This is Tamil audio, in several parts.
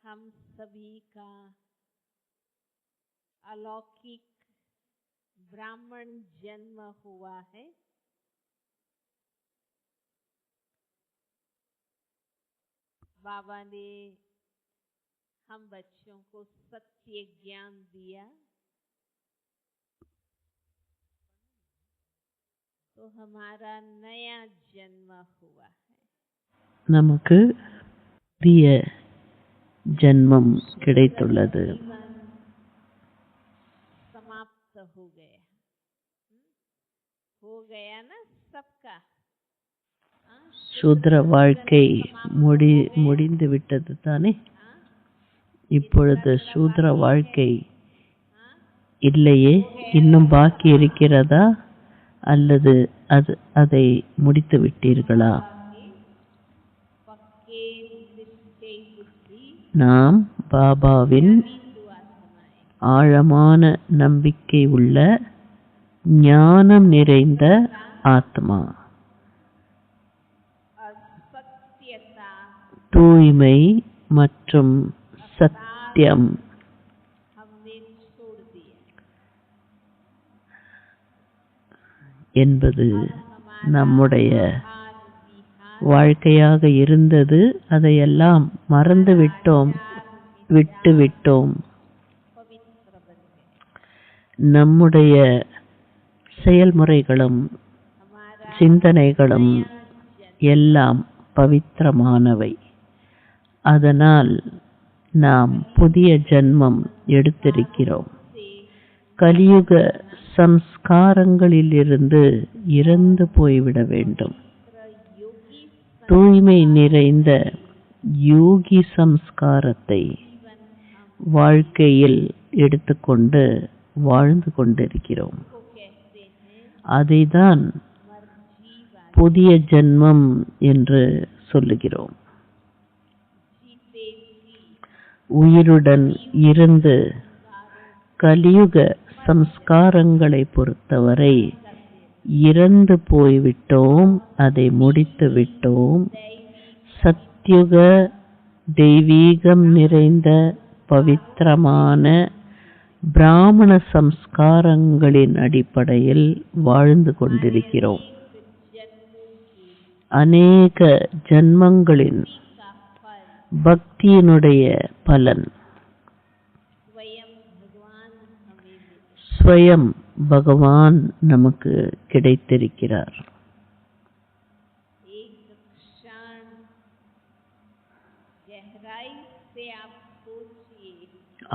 हम सभी का अलौकिक ब्राह्मण जन्म हुआ है। बाबा ने हम बच्चों को सत्य ज्ञान दिया तो हमारा नया जन्म हुआ है। நமக்கு புதிய ஜென்மம் கிடைத்துள்ளது. समाप्त हो गया ना सबका। சூத்ர வாழ்க்கை முடிந்து விட்டது தானே. இப்பொழுது சூத்ர வாழ்க்கை இல்லையே, இன்னும் பாக்கி இருக்கிறதா அல்லது அதை முடித்து விட்டீர்களா? நாம் பாபாவின் ஆழமான நம்பிக்கை உள்ள ஞானம் நிறைந்த ஆத்மா, தூய்மை மற்றும் சத்தியம் என்பது நம்முடைய வாழ்க்கையாக இருந்தது. அதையெல்லாம் மறந்து விட்டுவிட்டோம். நம்முடைய செயல்முறைகளும் சிந்தனைகளும் எல்லாம் பவித்திரமானவை. அதனால் நாம் புதிய ஜென்மம் எடுத்திருக்கிறோம். கலியுக சம்ஸ்காரங்களிலிருந்து இறந்து போய்விட வேண்டும். தூய்மை நிறைந்த யோகி சம்ஸ்காரத்தை வாழ்க்கையில் எடுத்துக்கொண்டு வாழ்ந்து கொண்டிருக்கிறோம். அதைதான் புதிய ஜென்மம் என்று சொல்லுகிறோம். உயிருடன் இருந்து கலியுக சம்ஸ்காரங்களை பொறுத்தவரை இறந்து போய்விட்டோம், அதை முடித்து விட்டோம். சத்யுக தெய்வீகம் நிறைந்த பவித்திரமான பிராமண சம்ஸ்காரங்களின் அடிப்படையில் வாழ்ந்து கொண்டிருக்கிறோம். அநேக ஜன்மங்களின் பக்தியினுடைய பலன் ஸ்வயம் பகவான் நமக்கு கிடைத்திருக்கிறார்.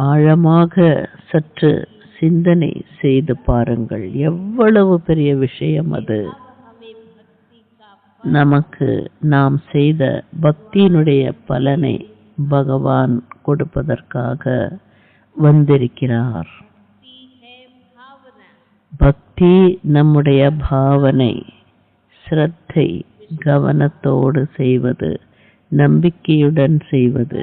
ஆழமாக சற்று சிந்தனை செய்து பாருங்கள், எவ்வளவு பெரிய விஷயம் அது. நமக்கு நாம் செய்த பக்தியினுடைய பலனை பகவான் கொடுப்பதற்காக வந்திருக்கிறார். பக்தி நம்முடைய பாவனை, ஸ்ரத்தை, கவனத்தோடு செய்வது, நம்பிக்கையுடன் செய்வது.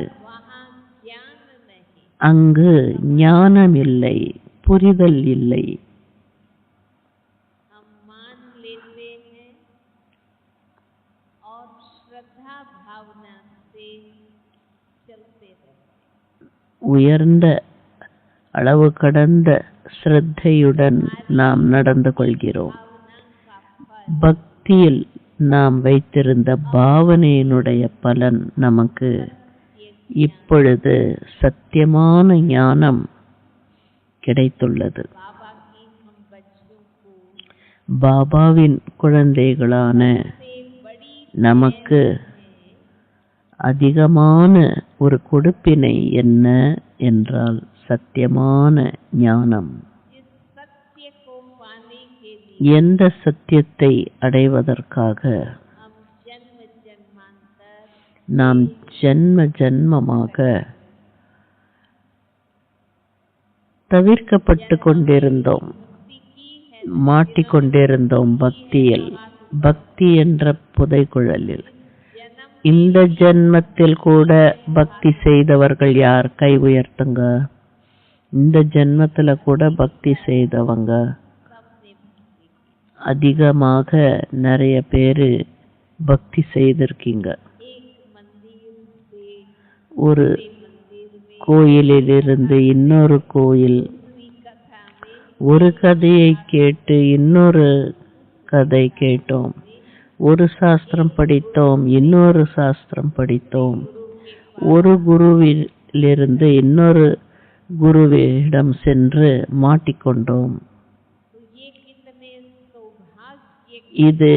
அங்கு ஞானம் இல்லை, புரிதல் இல்லை. உயர்ந்த அளவு கடந்த ஸ்ரத்தையுடன் நாம் நடந்து கொள்கிறோம். பக்தியில் நாம் வைத்திருந்த பாவனையினுடைய பலன் நமக்கு இப்பொழுது சத்தியமான ஞானம் கிடைத்துள்ளது. பாபாவின் குழந்தைகளான நமக்கு அதிகமான ஒரு கொடுப்பினை என்ன என்றால் சத்தியமான ஞானம். எந்த சத்தியத்தை அடைவதற்காக நாம் ஜென்மமாக தவிர்க்கப்பட்டு கொண்டிருந்தோம், மாட்டிக்கொண்டிருந்தோம் பக்தியில், பக்தி என்ற புதைகுழலில். இந்த ஜென்மத்தில் கூட பக்தி செய்தவர்கள் யார்? கை உயர்த்துங்க. இந்த ஜென்மத்துல கூட பக்தி செய்தவங்க அதிகமாக நிறைய பேரு பக்தி செய்திருக்கீங்க. ஒரு கோயிலிலிருந்து இன்னொரு கோயில், दूसरी कथा में ஒரு கதையை கேட்டு இன்னொரு கதை கேட்டோம், ஒரு சாஸ்திரம் படித்தோம் இன்னொரு சாஸ்திரம் படித்தோம், ஒரு குருவிலிருந்து இன்னொரு குருவிடம் சென்று மாட்டிக்கொண்டோம். तो ये कितने सौभाग्य இது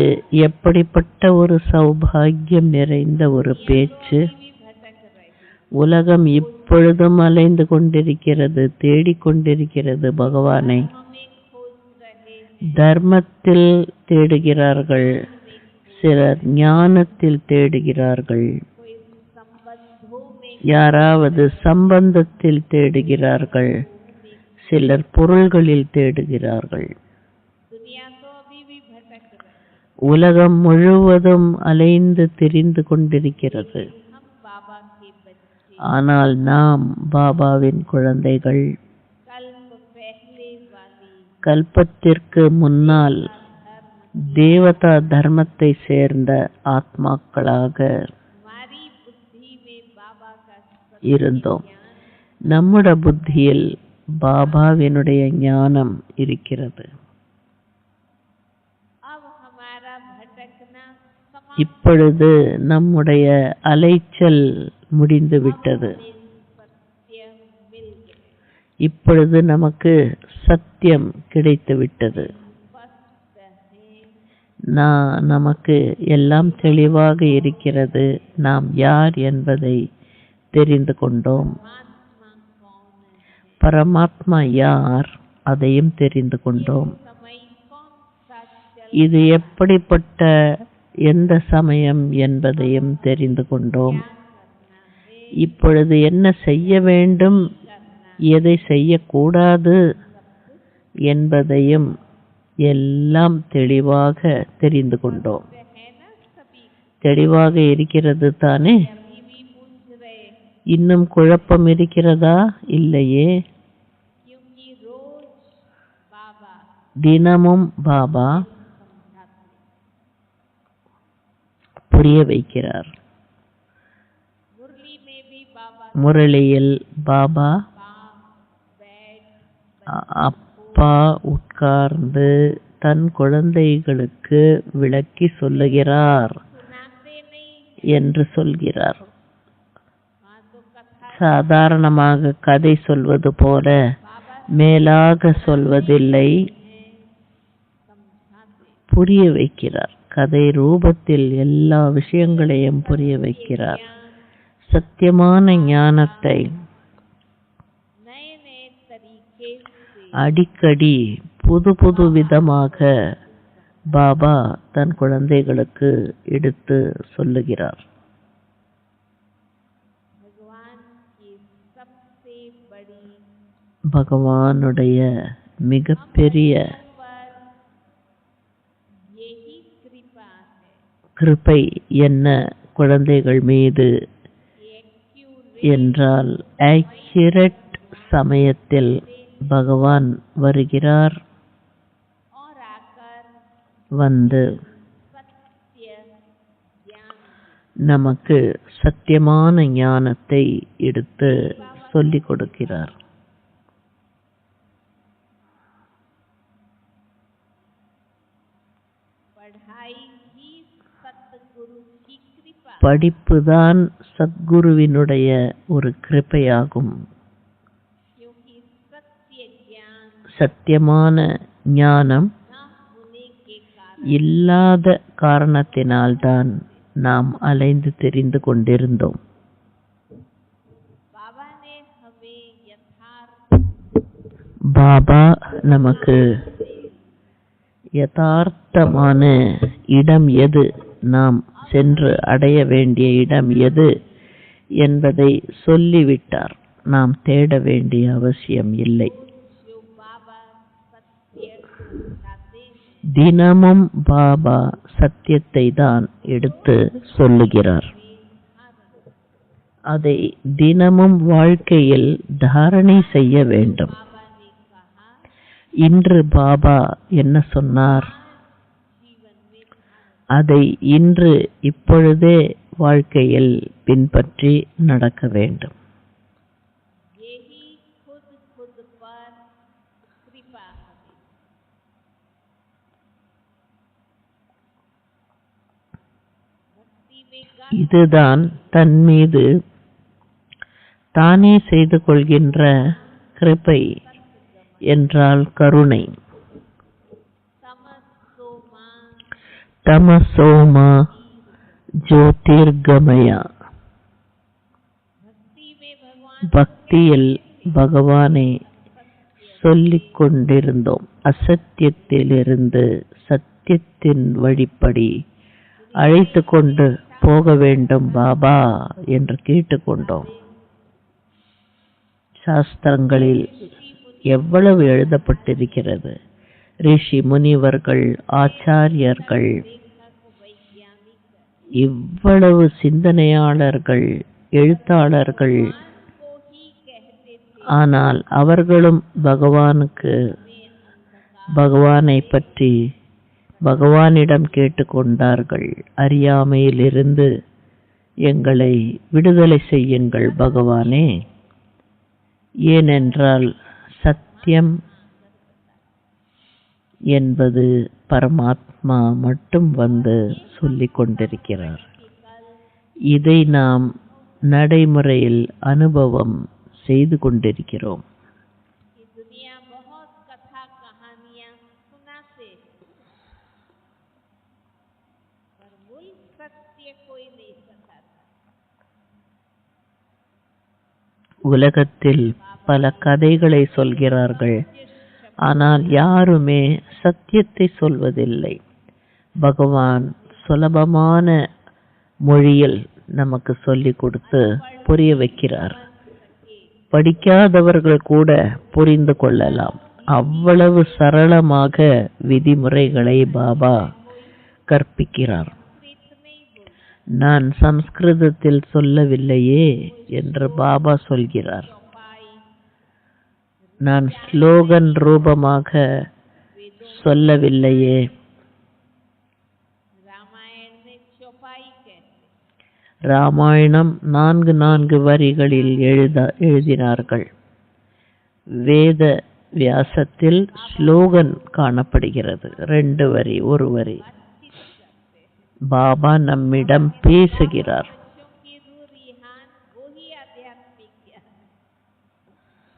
எப்படிப்பட்ட ஒரு சௌபாகியம் நிறைந்த ஒரு பேச்சு. भी भटक रहे, உலகம் இப்பொழுதும் அலைந்து கொண்டிருக்கிறது, தேடிக்கொண்டிருக்கிறது பகவானை. हमें खोज रहे, தர்மத்தில் தேடுகிறார்கள், சிலர் ஞானத்தில் தேடுகிறார்கள், कोई संबंधों में, யாராவது சம்பந்தத்தில் தேடுகிறார்கள், சிலர் பொருள்களில் தேடுகிறார்கள். दुनिया तो अभी भी भटक रही। உலகம் முழுவதும் அலைந்து திரிந்து கொண்டிருக்கிறது. हम बाबा के बच्चे, ஆனால் நாம் பாபாவின் குழந்தைகள். कल्प पहले वाली கல்பத்திற்கு முன்னால் தேவதா தர்மத்தை சேர்ந்த ஆத்மாக்களாக हमारी बुद्धि में बाबा का இருந்தோம். நம்முடைய புத்தியில் பாபாவினுடைய ஞானம் இருக்கிறது. अब हमारा भटकना समाप्त இப்பொழுது நம்முடைய அலைச்சல் முடிந்து விட்டது. सत्य मिल गए, இப்பொழுது நமக்கு சத்தியம் கிடைத்து விட்டது. स्पष्ट है, நமக்கு எல்லாம் தெளிவாக இருக்கிறது. நாம் யார் என்பதை தெரிந்து கொண்டோம். परमात्मा कौन है, பரமாத்மா யார் அதையும் தெரிந்து கொண்டோம். समय कौन सा चल இது எப்படிப்பட்ட எந்த சமயம் என்பதையும் தெரிந்து கொண்டோம். करना है, இப்பொழுது என்ன செய்ய வேண்டும், எதை செய்யக்கூடாது என்பதையும் எல்லாம் தெளிவாக தெரிந்து கொண்டோம். है ना सभी, தெளிவாக இருக்கிறது தானே? अभी भी पूछ रहे, இன்னும் குழப்பம் இருக்கிறதா? இல்லையே. क्योंकि रोज बाबा தினமும் பாபா समझाते, புரிய வைக்கிறார். मुरली में भी बाबा முரளியில் பாபா बाप बैठ அப்பா உட்கார்ந்து தன் குழந்தைகளுக்கு விளக்கி சொல்லுகிறார் सुनाते नहीं, என்று சொல்கிறார். हाँ तो कथा சாதாரணமாக கதை சொல்வது போல மேலாக சொல்வதில்லை, समझाते, புரிய வைக்கிறார். கதை ரூபத்தில் எல்லா விஷயங்களையும் புரிய வைக்கிறார். சத்தியமான ஞானத்தை नए नए तरीके से அடிக்கடி புது புது விதமாக பாபா தன் குழந்தைகளுக்கு எடுத்து சொல்லுகிறார். भगवान की सबसे बड़ी பகவானுடைய மிகப்பெரிய पर यही कृपा है, கிருபை என்ன குழந்தைகள் மீது एक्यूरेट என்றால் ஆக்யூரேட் சமயத்தில் பகவான் வருகிறார். और आकर வந்து सत्य ज्ञान நமக்கு சத்தியமான ஞானத்தை எடுத்து சொல்லிக் கொடுக்கிறார். पढ़ाई ही सतगुरु की कृपा, படிப்புதான் சத்குருவினுடைய ஒரு கிருபையாகும். क्योंकि सत्य ज्ञान சத்தியமான ஞானம் न होने के कारण இல்லாத காரணத்தினால்தான் நாம் அலைந்து தெரிந்து கொண்டிருந்தோம். बाबा ने हमें यथार्थ பாபா நமக்கு யதார்த்தமான இடம் எது, நாம் சென்று அடைய வேண்டிய இடம் எது என்பதை சொல்லிவிட்டார். நாம் தேட வேண்டிய அவசியம் இல்லை. जो बाबा सत्य सिखाते हैं, தினமும் பாபா சத்தியத்தை தான் எடுத்து சொல்லுகிறார். அதை தினமும் வாழ்க்கையில் தாரணை செய்ய வேண்டும். बाबा ने कहा இன்று பாபா என்ன சொன்னார், जीवन में அதை இன்று இப்பொழுதே வாழ்க்கையில் பின்பற்றி நடக்க வேண்டும். இதுதான் தன் மீது தானே செய்து கொள்கின்ற கிருபை என்றால் கருணை. तमसोमा தமசோமா ஜோதிர்கமயா. भक्ति में भगवान பக்தியில் பகவானை சொல்லிக் கொண்டிருந்தோம். அசத்தியத்திலிருந்து சத்தியத்தின் வழிப்படி அழைத்து கொண்டு போக வேண்டும் பாபா என்று கேட்டுக்கொண்டோம். சாஸ்திரங்களில் எவ்வளவு எழுதப்பட்டிருக்கிறது. ரிஷி முனிவர்கள், ஆச்சாரியர்கள், இவ்வளவு சிந்தனையாளர்கள், எழுத்தாளர்கள், ஆனால் அவர்களும் பகவானை பற்றி பகவானிடம் கேட்டுக்கொண்டார்கள். அறியாமையிலிருந்து எங்களை விடுதலை செய்யுங்கள் பகவானே. ஏனென்றால் சத்தியம் என்பது பரமாத்மா மட்டும் வந்து சொல்லிக் கொண்டிருக்கிறார். இதை நாம் நடைமுறையில் அனுபவம் செய்து கொண்டிருக்கிறோம். की दुनिया बहुत कथा कहानियां सुनाते हैं, पर मूल सत्य कोई नहीं बताता। உலகத்தில் பல கதைகளை சொல்கிறார்கள், ஆனால் யாருமே சத்தியத்தை சொல்வதில்லை. பகவான் சுலபமான மொழியில் நமக்கு சொல்லிக் கொடுத்து புரிய வைக்கிறார். படிக்காதவர்கள் கூட புரிந்து கொள்ளலாம். அவ்வளவு சரளமாக விதிமுறைகளை பாபா கற்பிக்கிறார். நான் சம்ஸ்கிருதத்தில் சொல்லவில்லையே என்று பாபா சொல்கிறார். நான் ஸ்லோகன் ரூபமாக சொல்லவில்லையே. रामायण में चौपाई कहते, ராமாயணம் 4 வரிகளில் எழுதினார்கள். வேத வியாசத்தில் ஸ்லோகன் காணப்படுகிறது, 2 வரி, 1 வரி. பாபா நம்மிடம் பேசுகிறார். बच्चों की रूह रिहान वो ही आध्यात्मिक ज्ञान है।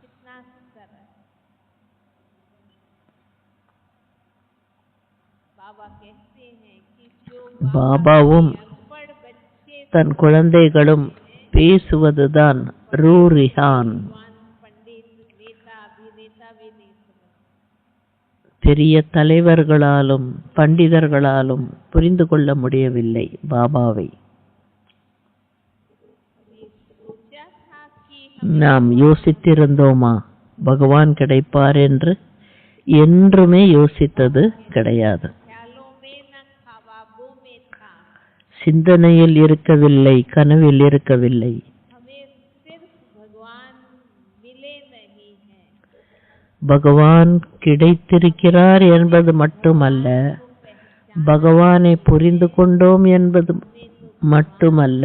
कितना सरल। बाबा कहते हैं कि जो பாபாவும் अनपढ़ बच्चे தன் குழந்தைகளும் பேசுவதுதான் ரூரிஹான். विद्वान पंडित नेता अभिनेता भी नहीं समझते। பெரிய தலைவர்களாலும் பண்டிதர்களாலும் புரிந்து கொள்ள முடியவில்லை பாபாவை. सोचा था कि நாம் யோசித்திருந்தோமா பகவான் கிடைப்பார் என்று? என்றுமே யோசித்தது கிடையாது. ख्यालों में न ख्वाबों में था। சிந்தனையில் இருக்கவில்லை, கனவில் இருக்கவில்லை. हमें सिर्फ भगवान मिले नहीं हैं, பகவான் கிடைத்திருக்கிறார் என்பது மட்டுமல்ல, பகவானை புரிந்து கொண்டோம் என்பது மட்டுமல்ல,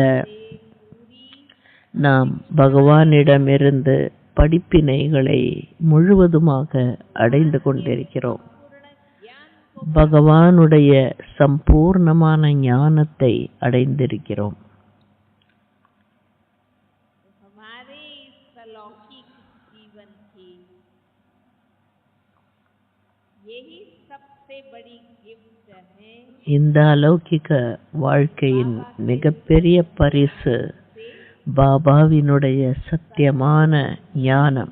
நாம் பகவானிடமிருந்து படிப்பினைகளை முழுவதுமாக அடைந்து கொண்டிருக்கிறோம். பகவானுடைய சம்பூர்ணமான ஞானத்தை அடைந்திருக்கிறோம். हमारे इस अलौकिक जीवन की यही सबसे बड़ी गिफ्ट है। இந்த அலௌகிக வாழ்க்கையின் மிகப்பெரிய பரிசு பாபாவினுடைய சத்தியமான ஞானம்.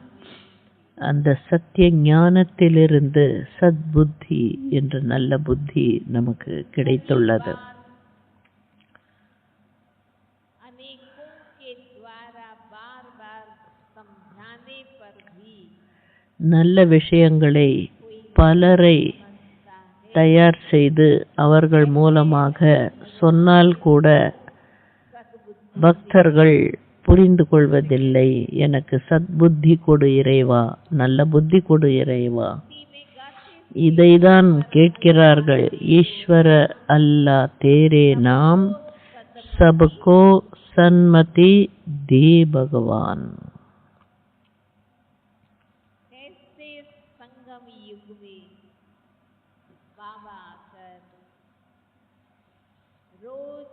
அந்த சத்திய ஞானத்திலிருந்து சத்புத்தி என்ற நல்ல புத்தி நமக்கு கிடைத்துள்ளது. अनेकों के द्वारा बार बार समझाने पर भी நல்ல விஷயங்களை பலரை தயார் செய்து அவர்கள் மூலமாக சொன்னால் கூட பக்தர்கள் புரிந்து கொள்வதில்லை. எனக்கு சத்புத்தி கொடு இறைவா, நல்ல புத்தி கொடு இறைவா. இதைதான் கேட்கிறார்கள். ஈஸ்வர அல்லா தேரே நாம் சபகோ சன்மதி தே பகவான். ऐसे संगम युग में बाबा आकर रोज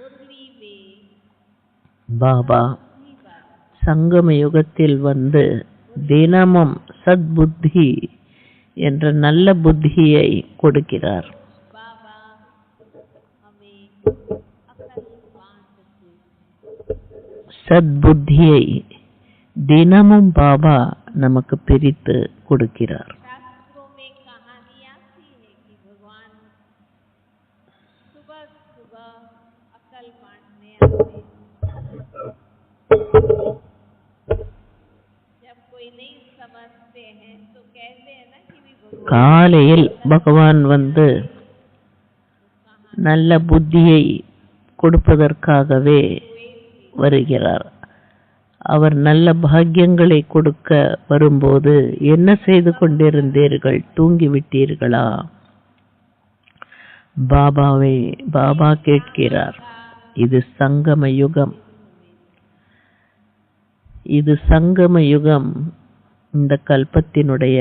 मुरली में பாபா ही बात சங்கம யுகத்தில் வந்து தினமும் சத்புத்தி என்ற நல்ல புத்தியை கொடுக்கிறார். बाबा हमें अकल बांटते சத்புத்தியை தினமும் பாபா நமக்கு பிரித்து கொடுக்கிறார். शास्त्रों में कहानी आती है कि भगवान सुबह सुबह अकल बांटने आते जब कोई नहीं समझते हैं तो कहते हैं ना कि भी भगवान காலையில் பகவான் வந்து நல்ல புத்தியை கொடுப்பதற்காகவே வருகிறார். அவர் நல்ல பாக்கியங்களை கொடுக்க வரும்போது என்ன செய்து கொண்டிருந்தீர்கள், தூங்கிவிட்டீர்களா? பாபா கேட்கிறார். இது சங்கம யுகம். இது சங்கம யுகம், இந்த கல்பத்தினுடைய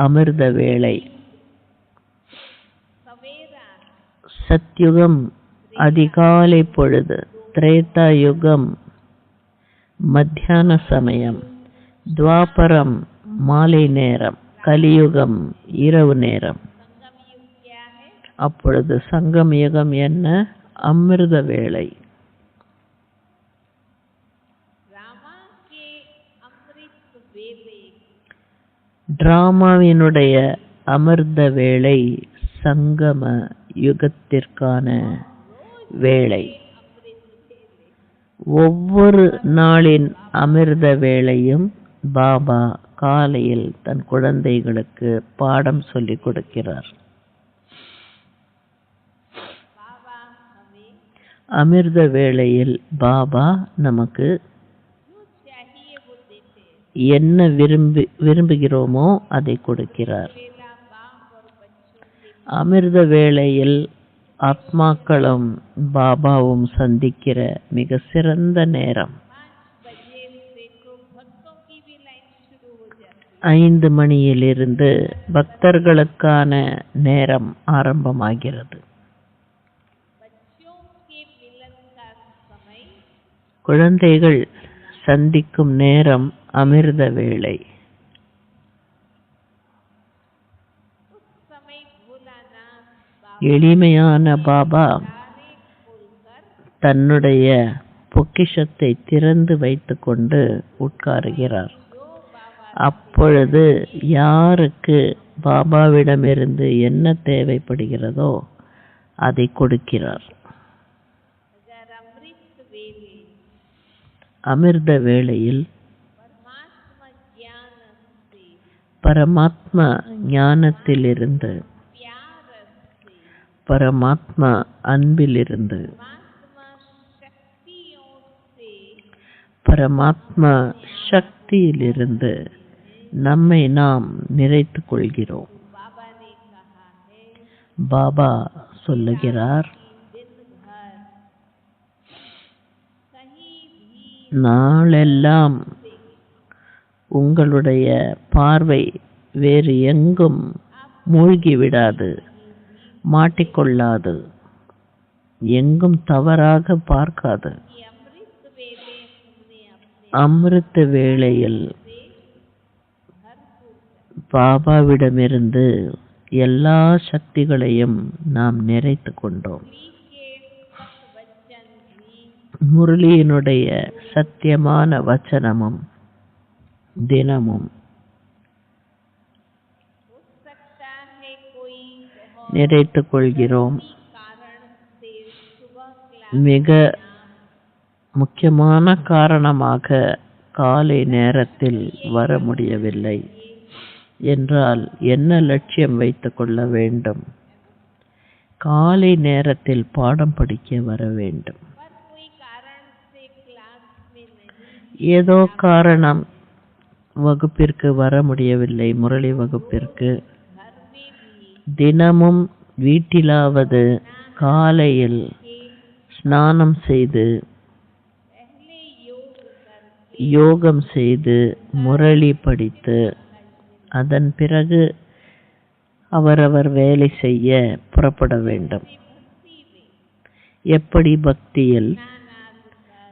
அமிர்த வேளை. सवेरा சத்யுகம் அதிகாலை பொழுது, திரேதா யுகம் மத்தியான சமயம், துவாபரம் மாலை நேரம், கலியுகம் இரவு நேரம். संगम युग क्या है? அப்பொழுது சங்கம் யுகம் என்ன? அமிர்த வேளை. रामा के अमृत वेले டிராமாவினுடைய அமிர்த வேளை சங்கம யுகத்திற்கான வேளை. ஒவ்வொரு நாளின் அமிர்த வேளையும் பாபா காலையில் தன் குழந்தைகளுக்கு பாடம் சொல்லிக் கொடுக்கிறார். बाबा हमें அமிர்த வேளையில் பாபா நமக்கு जो चाहिए वो देते हैं। என்ன விரும்புகிறோமோ அதை கொடுக்கிறார். वेला बाप और बच्चों के அமிர்த வேளையில் ஆத்மாக்களும் பாபாவும் சந்திக்கிற மிக சிறந்த நேரம். 5 बजे से तो भक्तों की भी लाइन शुरू हो जाती है। 5 மணியிலிருந்து பக்தர்களுக்கான நேரம் ஆரம்பமாகிறது. बच्चों के मिलन का समय குழந்தைகள் சந்திக்கும் நேரம் அமிர்த வேளை. उस समय भोलानाथ बाबा எளிமையான பாபா तारे खोलकर தன்னுடைய பொக்கிஷத்தை திறந்து வைத்துக்கொண்டு உட்காருகிறார். जो बाबा அப்பொழுது யாருக்கு பாபாவிடமிருந்து என்ன தேவைப்படுகிறதோ அதை கொடுக்கிறார். अगर अमृत वेले அமிர்த வேளையில் परमात्मा ज्ञान से பரமாத்மா ஞானத்திலிருந்து, प्यार से பரமாத்மா அன்பிலிருந்து, परमात्मा शक्तियों से பரமாத்மா சக்தியிலிருந்து நம்மை நாம் நிறைத்துக் கொள்கிறோம். बाबा ने कहा है பாபா சொல்லுகிறார், कि दिन भर कहीं भी நாளெல்லாம் உங்களுடைய பார்வை வேறு எங்கும் மூழ்கி விடாது, மாட்டிக்கொள்ளாது, எங்கும் தவறாக பார்க்காது. कि अमृत वेले हमने अपने அமிர்த வேளையில் भरपूर பாபாவிடமிருந்து எல்லா சக்திகளையும் நாம் நிறைத்து கொண்டோம். के सत वचन भी முரளியினுடைய சத்தியமான வச்சனமும் தினமும் हो सकता है कोई बहुत நிறைத்துக் கொள்கிறோம். कारण से सुबह क्लास மிக முக்கியமான காரணமாக காலை நேரத்தில் வர முடியவில்லை என்றால் என்ன லட்சியம் வைத்துக் கொள்ள வேண்டும்? காலை நேரத்தில் பாடம் படிக்க வர வேண்டும். पर कोई कारण से क्लास में नहीं ஏதோ காரணம் வகுப்பிற்கு வர முடியவில்லை, முரளி வகுப்பிற்கு. घर में भी தினமும் வீட்டிலாவது காலையில் ஸ்நானம் செய்து, पहले योग कर யோகம் செய்து, முரளி படித்து, அதன் பிறகு அவரவர் வேலை செய்ய புறப்பட வேண்டும். भक्ति में எப்படி பக்தியில்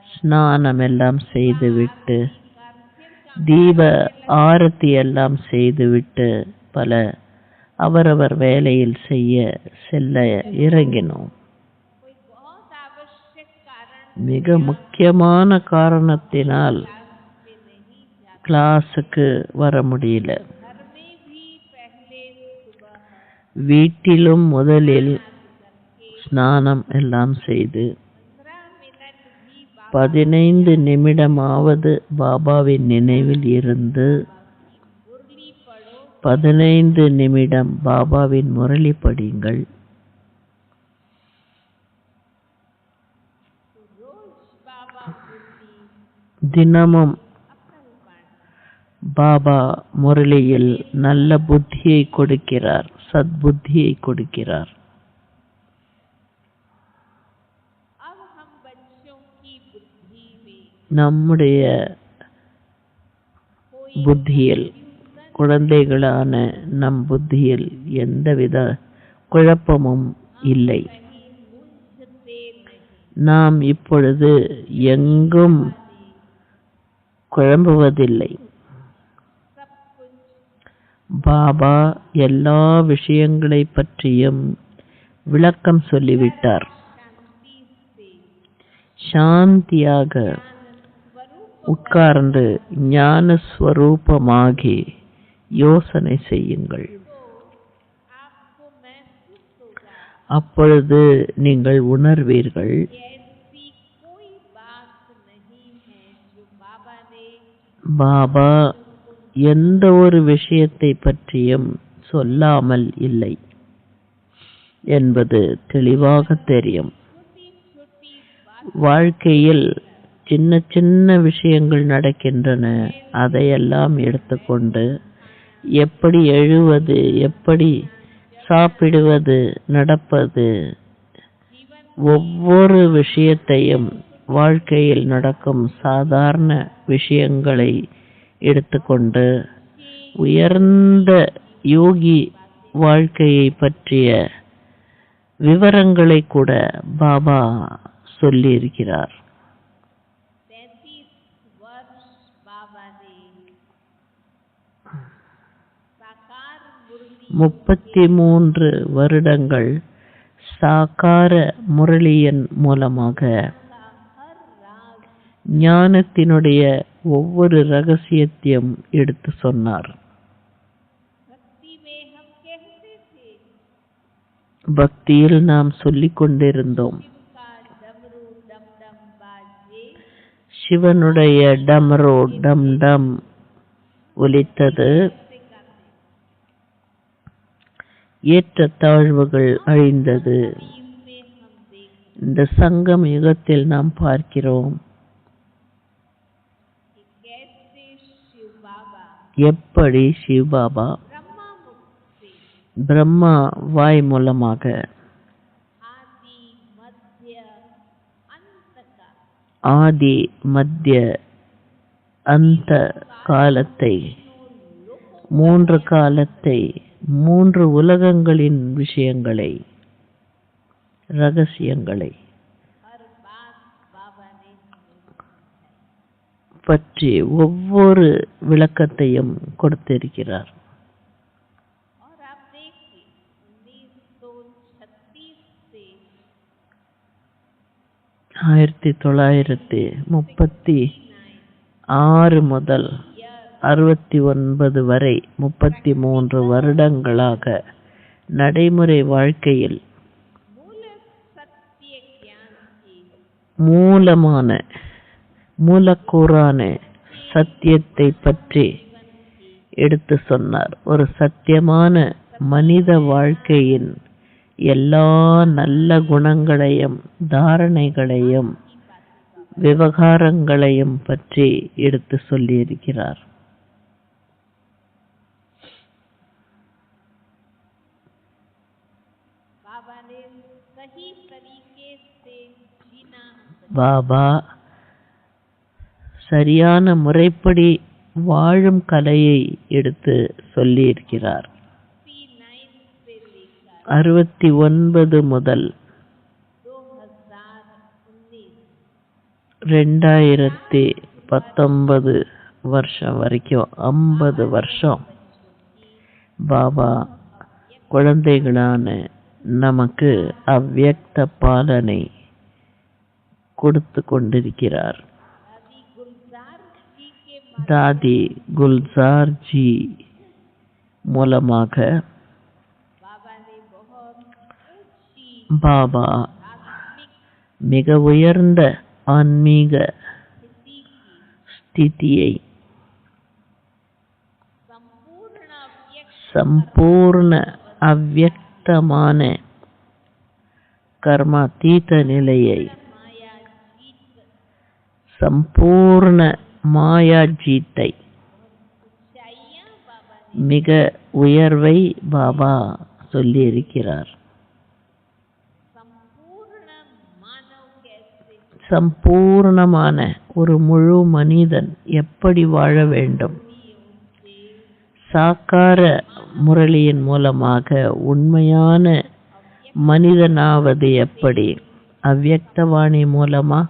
ஸ்நானம் எல்லாம் செய்துவிட்டு தீப ஆரத்தி எல்லாம் செய்துவிட்டு பல அவரவர் வேலையில் செல்ல இறங்கினோம். कोई बहुत आवश्यक कारण மிக முக்கியமான காரணத்தினால் क्लास में नहीं जाते, கிளாஸுக்கு வர முடியல. घर में भी पहले सुबह வீட்டிலும் முதலில் करके ஸ்நானம் எல்லாம் செய்து 15 मिनट भी 15 நிமிடமாவது பாபாவின் நினைவில் இருந்து मुरली पढ़ो 15 நிமிடம் பாபாவின் முரளி படியுங்கள். तो रोज बाबा मुरली தினமும் अक्ल बांटते, பாபா முரளியில் நல்ல புத்தியை கொடுக்கிறார், சத்புத்தியை கொடுக்கிறார். अब हम बच्चों की बुद्धि में நம்முடைய कोई புத்தியில் குழந்தைகளான நம் புத்தியில் எந்தவித குழப்பமும் இல்லை. कहीं मूंझते नहीं, நாம் இப்பொழுது எங்கும் குழம்புவதில்லை. सब कुछ பாபா எல்லா விஷயங்களை பற்றியும் விளக்கம் சொல்லிவிட்டார். शांति से சாந்தியாக स्वरूप உட்கார்ந்து ஞான ஸ்வரூபமாகி யோசனை செய்யுங்கள். आपको महसूस होगा அப்பொழுது நீங்கள் உணர்வீர்கள், ऐसी कोई बात नहीं है जो बाबा ने பாபா எந்த ஒரு விஷயத்தை பற்றியும் சொல்லாமல் இல்லை என்பது தெளிவாக தெரியும். छोटी छोटी बात வாழ்க்கையில் சின்ன சின்ன விஷயங்கள் நடக்கின்றன. அதையெல்லாம் எடுத்துக்கொண்டு எப்படி எழுவது, எப்படி சாப்பிடுவது, நடப்பது, ஒவ்வொரு விஷயத்தையும் வாழ்க்கையில் நடக்கும் சாதாரண விஷயங்களை எடுத்துக்கொண்டு உயர்ந்த யோகி வாழ்க்கையை பற்றிய விவரங்களை கூட பாபா சொல்லியிருக்கிறார். 33 वर्ष बाबा ने साकार मुरली 33 வருடங்கள் சாகார முரளியின் மூலமாக का हर राज ஞானத்தினுடைய ஒவ்வொரு ரகசியத்தையும் எடுத்து சொன்னார். भक्ति में हम कहते थे பக்தியில் நாம் சொல்லிக் கொண்டிருந்தோம், शिव का डमरू डम डम बाजे, சிவனுடைய டமரோ டம் டம் ஒலித்தது, से गाते ஏற்ற தாழ்வுகள் அழிந்தது. इसमें हम देखते இந்த சங்கம் யுகத்தில் நாம் பார்க்கிறோம் कि कैसे शिव बाबा எப்படி சிவபாபா ब्रह्मा मुख से பிரம்மா வாய் மூலமாக आदि मध्य अंत का ஆதி மத்திய அந்த காலத்தை, 3 காலத்தை, 3 உலகங்களின் விஷயங்களை, ரகசியங்களை हर बात बाबा ने हमें பற்றி ஒவ்வொரு விளக்கத்தையும் கொடுத்திருக்கிறார். और आप देखिए 1936 से 1936 முதல் 69 வரை 33 வருடங்களாக நடைமுறை வாழ்க்கையில் मूल सत्य ज्ञान की மூலமான மூலக்கூறான சத்தியத்தை பற்றி எடுத்து சொன்னார். ஒரு சத்தியமான மனித வாழ்க்கையின் எல்லா நல்ல குணங்களையும், தாரணைகளையும், விவகாரங்களையும் பற்றி எடுத்து சொல்லியிருக்கிறார். बाबा ने सही तरीके से जीना பாபா சரியான முறைப்படி வாழும் கலையை எடுத்து சொல்லியிருக்கிறார். 69 से लेकर 69 முதல் 2000 2019 வருஷம் வரைக்கும் 50 வருஷம் பாபா குழந்தைகளான நமக்கு அவ்யக்த பாலனை கொடுத்து கொண்டிருக்கிறார். दादी गुलजार जी के தாதி குல்சார் ஜி மூலமாக बाबा ने बहुत ऊंची பாபா आत्मिक மிக உயர்ந்த ஆன்மீக स्थिति की ஸ்திதியை संपूर्ण व्यक्त சம்பூர்ண அவ்யக்தமான கர்மாதீத நிலையை माया जीत சம்பூர்ண மாயா ஜீத்தை ऊंचाइयां बाबा ने மிக உயர்வை பாபா சொல்லியிருக்கிறார். संपूर्ण मानव कैसे சம்பூர்ணமான ஒரு முழு மனிதன் எப்படி வாழ வேண்டும், சாக்கார முரளியின் மூலமாக உண்மையான மனிதனாவது எப்படி, அவ்யக்தவாணி மூலமா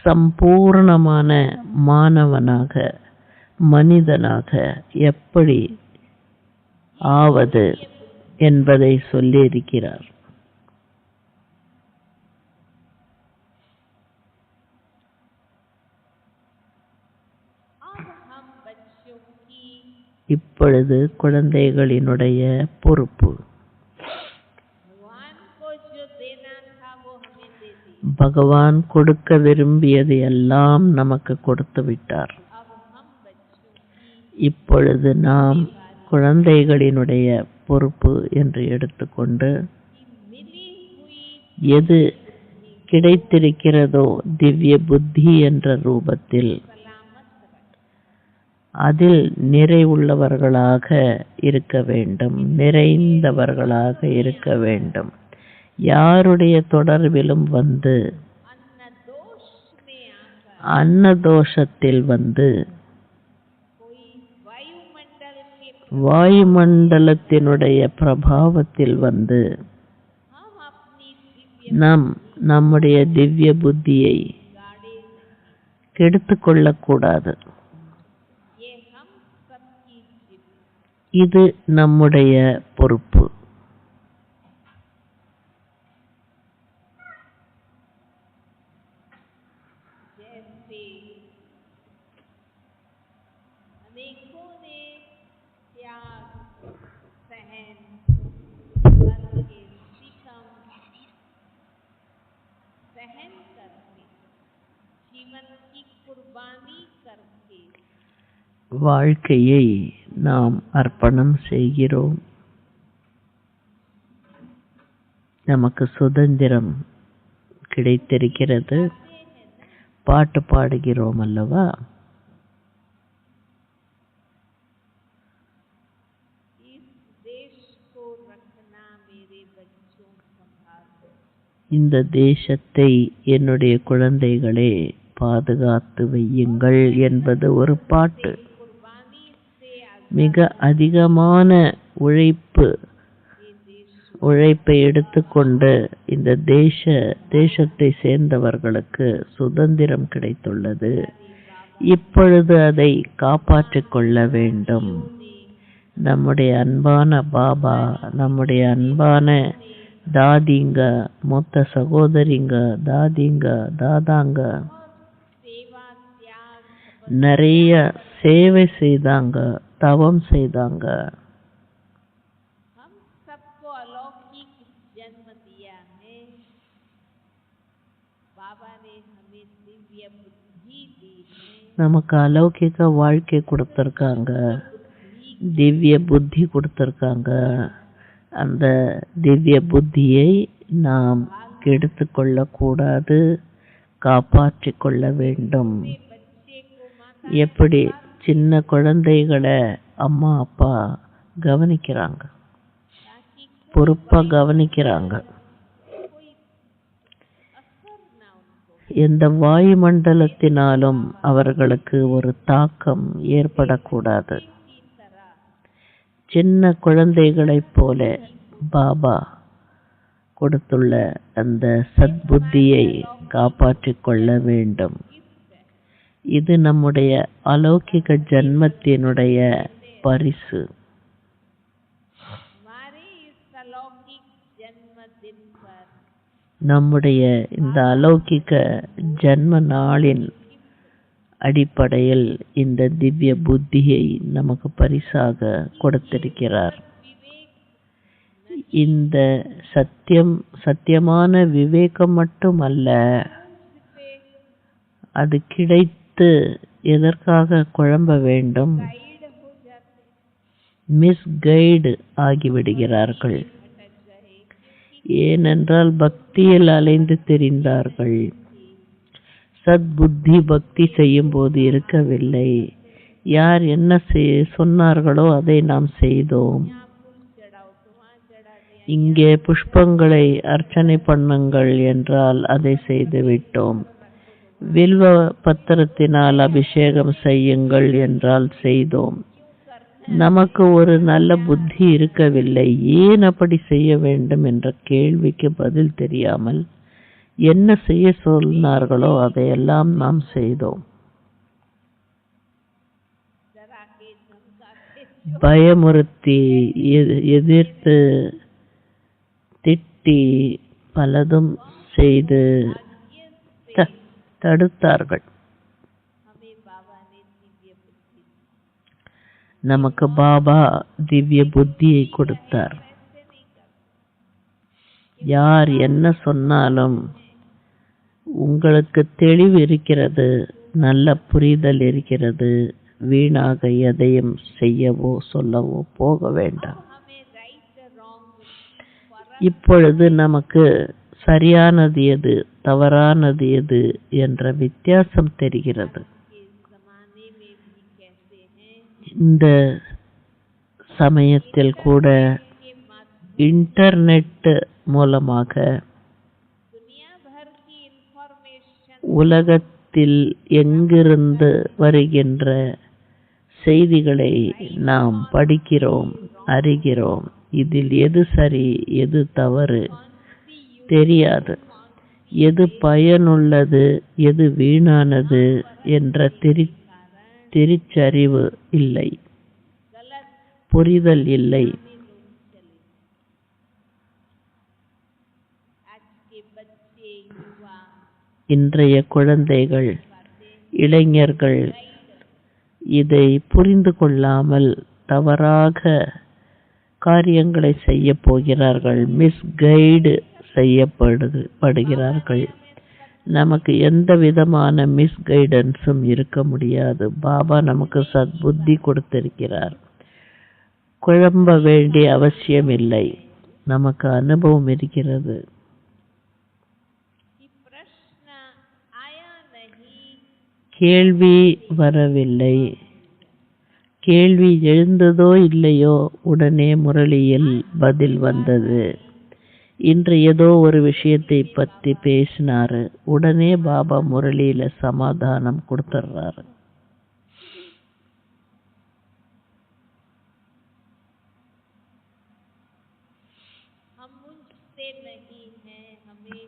சம்பூர்ணமான மாணவனாக மனிதனாக எப்படி ஆவது என்பதை சொல்லியிருக்கிறார். अब हम बच्चों की இப்பொழுது குழந்தைகளினுடைய பொறுப்பு. भगवान को जो देना था वो हमें दे दी. பகவான் கொடுக்க விரும்பியது எல்லாம் நமக்கு கொடுத்து விட்டார். अब हम बच्चों की இப்பொழுது நாம் குழந்தைகளினுடைய பொறுப்பு என்று எடுத்துக்கொண்டு मिली हुई எது கிடைத்திருக்கிறதோ திவ்ய புத்தி என்ற ரூபத்தில் सलामत रख அதில் நிறைவுள்ளவர்களாக இருக்க வேண்டும், நிறைந்தவர்களாக இருக்க வேண்டும். யாருடைய தொடர்பிலும் வந்து अन्न दोष में आकर அன்னதோஷத்தில் வந்து कोई वायुमंडल के வாயுமண்டலத்தினுடைய பிரபாவத்தில் வந்து हम अपनी दिव्य நம்முடைய திவ்ய புத்தியை गाड़े கெடுத்து கொள்ளக்கூடாது. ये हम सबकी जिम्मेदारी. இது நம்முடைய பொறுப்பு. जैसे अनेकों ने त्याग सहन करके सितम सहन करके जीवन की कुर्बानी करके வாழ்க்கையை நாம் அர்ப்பணம் செய்கிறோம். நமக்கு சுதந்திரம் கிடைத்திருக்கிறது. பாட்டு பாடுகிறோம் அல்லவா? इस देश को रखना मेरे बच्चों संभाल. இந்த தேசத்தை என்னுடைய குழந்தைகளே பாதுகாத்து வையுங்கள் என்பது ஒரு பாட்டு. कुर्बानी से மிக அதிகமான உழைப்பை எடுத்துக்கொண்டு இந்த தேசத்தை சேர்ந்தவர்களுக்கு சுதந்திரம் கிடைத்துள்ளது. இப்பொழுது அதை காப்பாற்றிக் கொள்ள வேண்டும். நம்முடைய அன்பான பாபா, நம்முடைய அன்பான தாதிங்க, மொத்த சகோதரிங்க, தாதிங்க, தாதாங்க सेवा त्याग நிறைய சேவை செய்தாங்க, தவம் செய்தாங்க. हम सबको अलौकिक जन्म दिया है. बाबा ने हमें दिव्य बुद्धि दी है. நமக்கு அலௌகிக வாழ்க்கை கொடுத்திருக்காங்க, திவ்ய புத்தி கொடுத்திருக்காங்க. அந்த திவ்ய புத்தியை நாம் கெடுத்து கொள்ளக்கூடாது, காப்பாற்றிக் கொள்ள வேண்டும். बच्चे को माता எப்படி சின்ன குழந்தைகளை அம்மா அப்பா கவனிக்கிறாங்க, ताकि பொறுப்பா கவனிக்கிறாங்க. कोई असर ना उनको. எந்த வாயுமண்டலத்தினாலும் அவர்களுக்கு ஒரு தாக்கம் ஏற்படக்கூடாது. की तरह சின்ன குழந்தைகளைப் போல பாபா கொடுத்துள்ள அந்த சத்புத்தியை காப்பாற்றிக் கொள்ள வேண்டும். இது நம்முடைய அலௌகிக ஜன்மத்தினுடைய பரிசு. हमारे इस अलौकिक जन्म दिन पर நம்முடைய இந்த அலௌகிக ஜன்ம நாளின் அடிப்படையில் இந்த திவ்ய புத்தியை நமக்கு பரிசாக கொடுத்திருக்கிறார். இந்த சத்தியமான விவேகம் மட்டுமல்ல, அது கிடைத்து எதற்காக குழம்ப வேண்டும்? गाइड हो जाते, மிஸ்கைடு ஆகிவிடுகிறார்கள். ஏனென்றால் பக்தியில் அலைந்து திரிந்தார்கள். சத்புத்தி பக்தி செய்யும் போது இருக்கவில்லை. யார் என்ன சொன்னார்களோ அதை நாம் செய்தோம். चढ़ाओ तो वहाँ चढ़ा दिया, இங்கே புஷ்பங்களை அர்ச்சனை பண்ணுங்கள் என்றால் அதை செய்து விட்டோம். வில்வ பத்திரத்தினால் அபிஷேகம் செய்யுங்கள் என்றால் செய்தோம். நமக்கு ஒரு நல்ல புத்தி இருக்கவில்லை. ஏன் அப்படி செய்ய வேண்டும் என்ற கேள்விக்கு பதில் தெரியாமல் என்ன செய்ய சொன்னார்களோ அதையெல்லாம் நாம் செய்தோம். डरा के धमका के பயமுறுத்தி எதிர்த்து திட்டி பலதும் செய்து தடுத்தார்கள். हमें बाबा ने दिव्य बुद्धि दी। நமக்கு பாபா திவ்ய புத்தியை கொடுத்தார். ऐसे नहीं कर, யார் என்ன சொன்னாலும் உங்களுக்கு தெளிவு இருக்கிறது, நல்ல புரிதல் இருக்கிறது. வீணாக எதையும் செய்யவோ சொல்லவோ போக வேண்டாம். हमें राइट रॉन्ग இப்பொழுது நமக்கு சரியானது எது தவறானது எது என்ற வித்தியாசம் தெரிகிறது. के जमाने में भी कहते हैं இந்த சமயத்தில் கூட के माध्यम இன்டர்நெட் மூலமாக दुनिया भर की इंफॉर्मेशन உலகத்தில் எங்கிருந்து வருகின்ற செய்திகளை நாம் படிக்கிறோம், அறிகிறோம். இதில் எது சரி எது தவறு தெரியாது. எது பயனுள்ளது எது வீணானது என்ற திருச்சறிவு இல்லை, गलत புரிதல் இல்லை. में लोग चले। आज के बच्चे युवा இன்றைய குழந்தைகள் இளைஞர்கள் இதை புரிந்து கொள்ளாமல் தவறாக காரியங்களை செய்ய போகிறார்கள். மிஸ்கைடு செய்யப்படுகிறார்கள். நமக்கு எந்த விதமான மிஸ்கைடன்ஸும் இருக்க முடியாது. பாபா நமக்கு சத்புத்தி கொடுத்திருக்கிறார். குழம்ப வேண்டிய அவசியம் இல்லை. நமக்கு அனுபவம் இருக்கிறது. कि प्रश्न आया नहीं, கேள்வி வரவில்லை. கேள்வி எழுந்ததோ இல்லையோ உடனே முரளியில் பதில் வந்தது. இன்று ஏதோ ஒரு விஷயத்தை பத்தி பேசினாரு, உடனே பாபா முரளியில சமாதானம் கொடுத்துட்றாரு. हम मुझसे नहीं हैं, हमें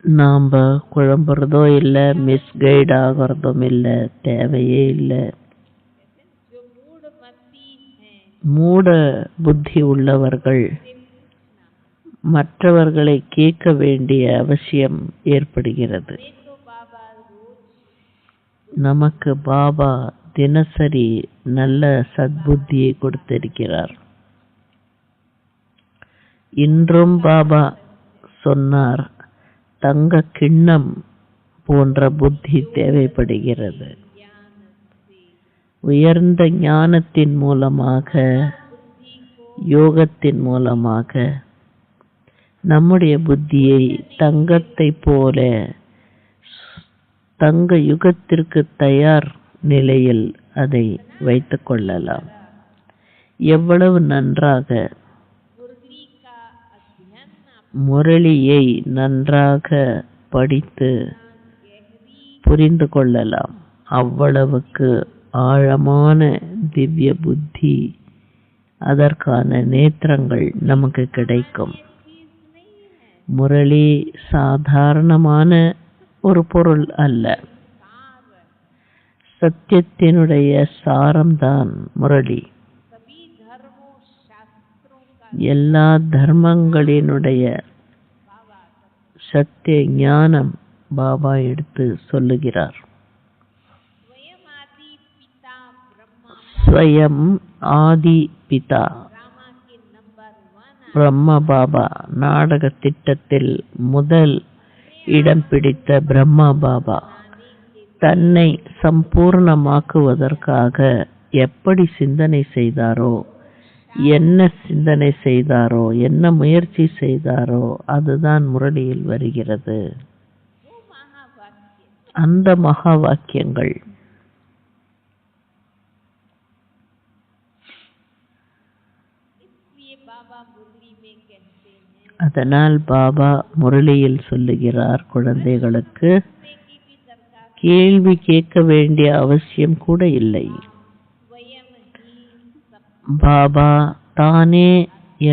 நாம குழம்புறதோ இல்லை, மிஸ்கைட் ஆகிறதும் இல்லை, தேவையே இல்லை. जो मूढ़मती हैं மூட புத்தி உள்ளவர்கள் से पूछना, மற்றவர்களை கேட்க வேண்டிய அவசியம் ஏற்படுகிறது. मैं तो बाबा रोज நமக்கு பாபா தினசரி நல்ல சத்புத்தியை கொடுத்திருக்கிறார். இன்றும் பாபா சொன்னார், தங்க கிண்ணம் போன்ற புத்தி தேவைப்படுகிறது. ज्ञान से உயர்ந்த ஞானத்தின் மூலமாக, யோகத்தின் மூலமாக நம்முடைய புத்தியை தங்கத்தை போல தங்க யுகத்திற்கு தயார் நிலையில் அதை வைத்துக் கொள்ளலாம். எவ்வளவு நன்றாக मुरली का अध्ययन முரளியை நன்றாக படித்து गहरी புரிந்து கொள்ளலாம். அவ்வளவுக்கு ஆழமான திவ்ய புத்தி, அதற்கான நேத்திரங்கள் நமக்கு கிடைக்கும். चीज नहीं है। முரளி சாதாரணமான ஒரு பொருள் அல்ல. सार சத்தியத்தினுடைய சாரம்தான் முரளி. सभी धर्मों शास्त्रों का எல்லா தர்மங்களினுடைய बाबा சத்திய ஞானம் பாபா எடுத்து சொல்லுகிறார். स्वयं आदि पिता ब्रह्मा ஸ்வயம் ஆதி பிதா ड्रामा के नंबर 1 பிரம்ம பாபா நாடக திட்டத்தில் முதல் இடம் பிடித்த பிரம்மா பாபா தன்னை சம்பூர்ணமாக்குவதற்காக எப்படி சிந்தனை செய்தாரோ, என்ன சிந்தனை செய்தாரோ, என்ன முயற்சி செய்தாரோ அதுதான் முரளியில் வருகிறது. वो महावाक्य அந்த மகா வாக்கியங்கள் इसलिए बाबा मुरली में कहते हैं அதனால் பாபா முரளியில் சொல்லுகிறார், குழந்தைகளுக்கு पूछने की भी दरकार கேள்வி கேட்க வேண்டிய அவசியம் கூட இல்லை. स्वयं ही सब பாபா தானே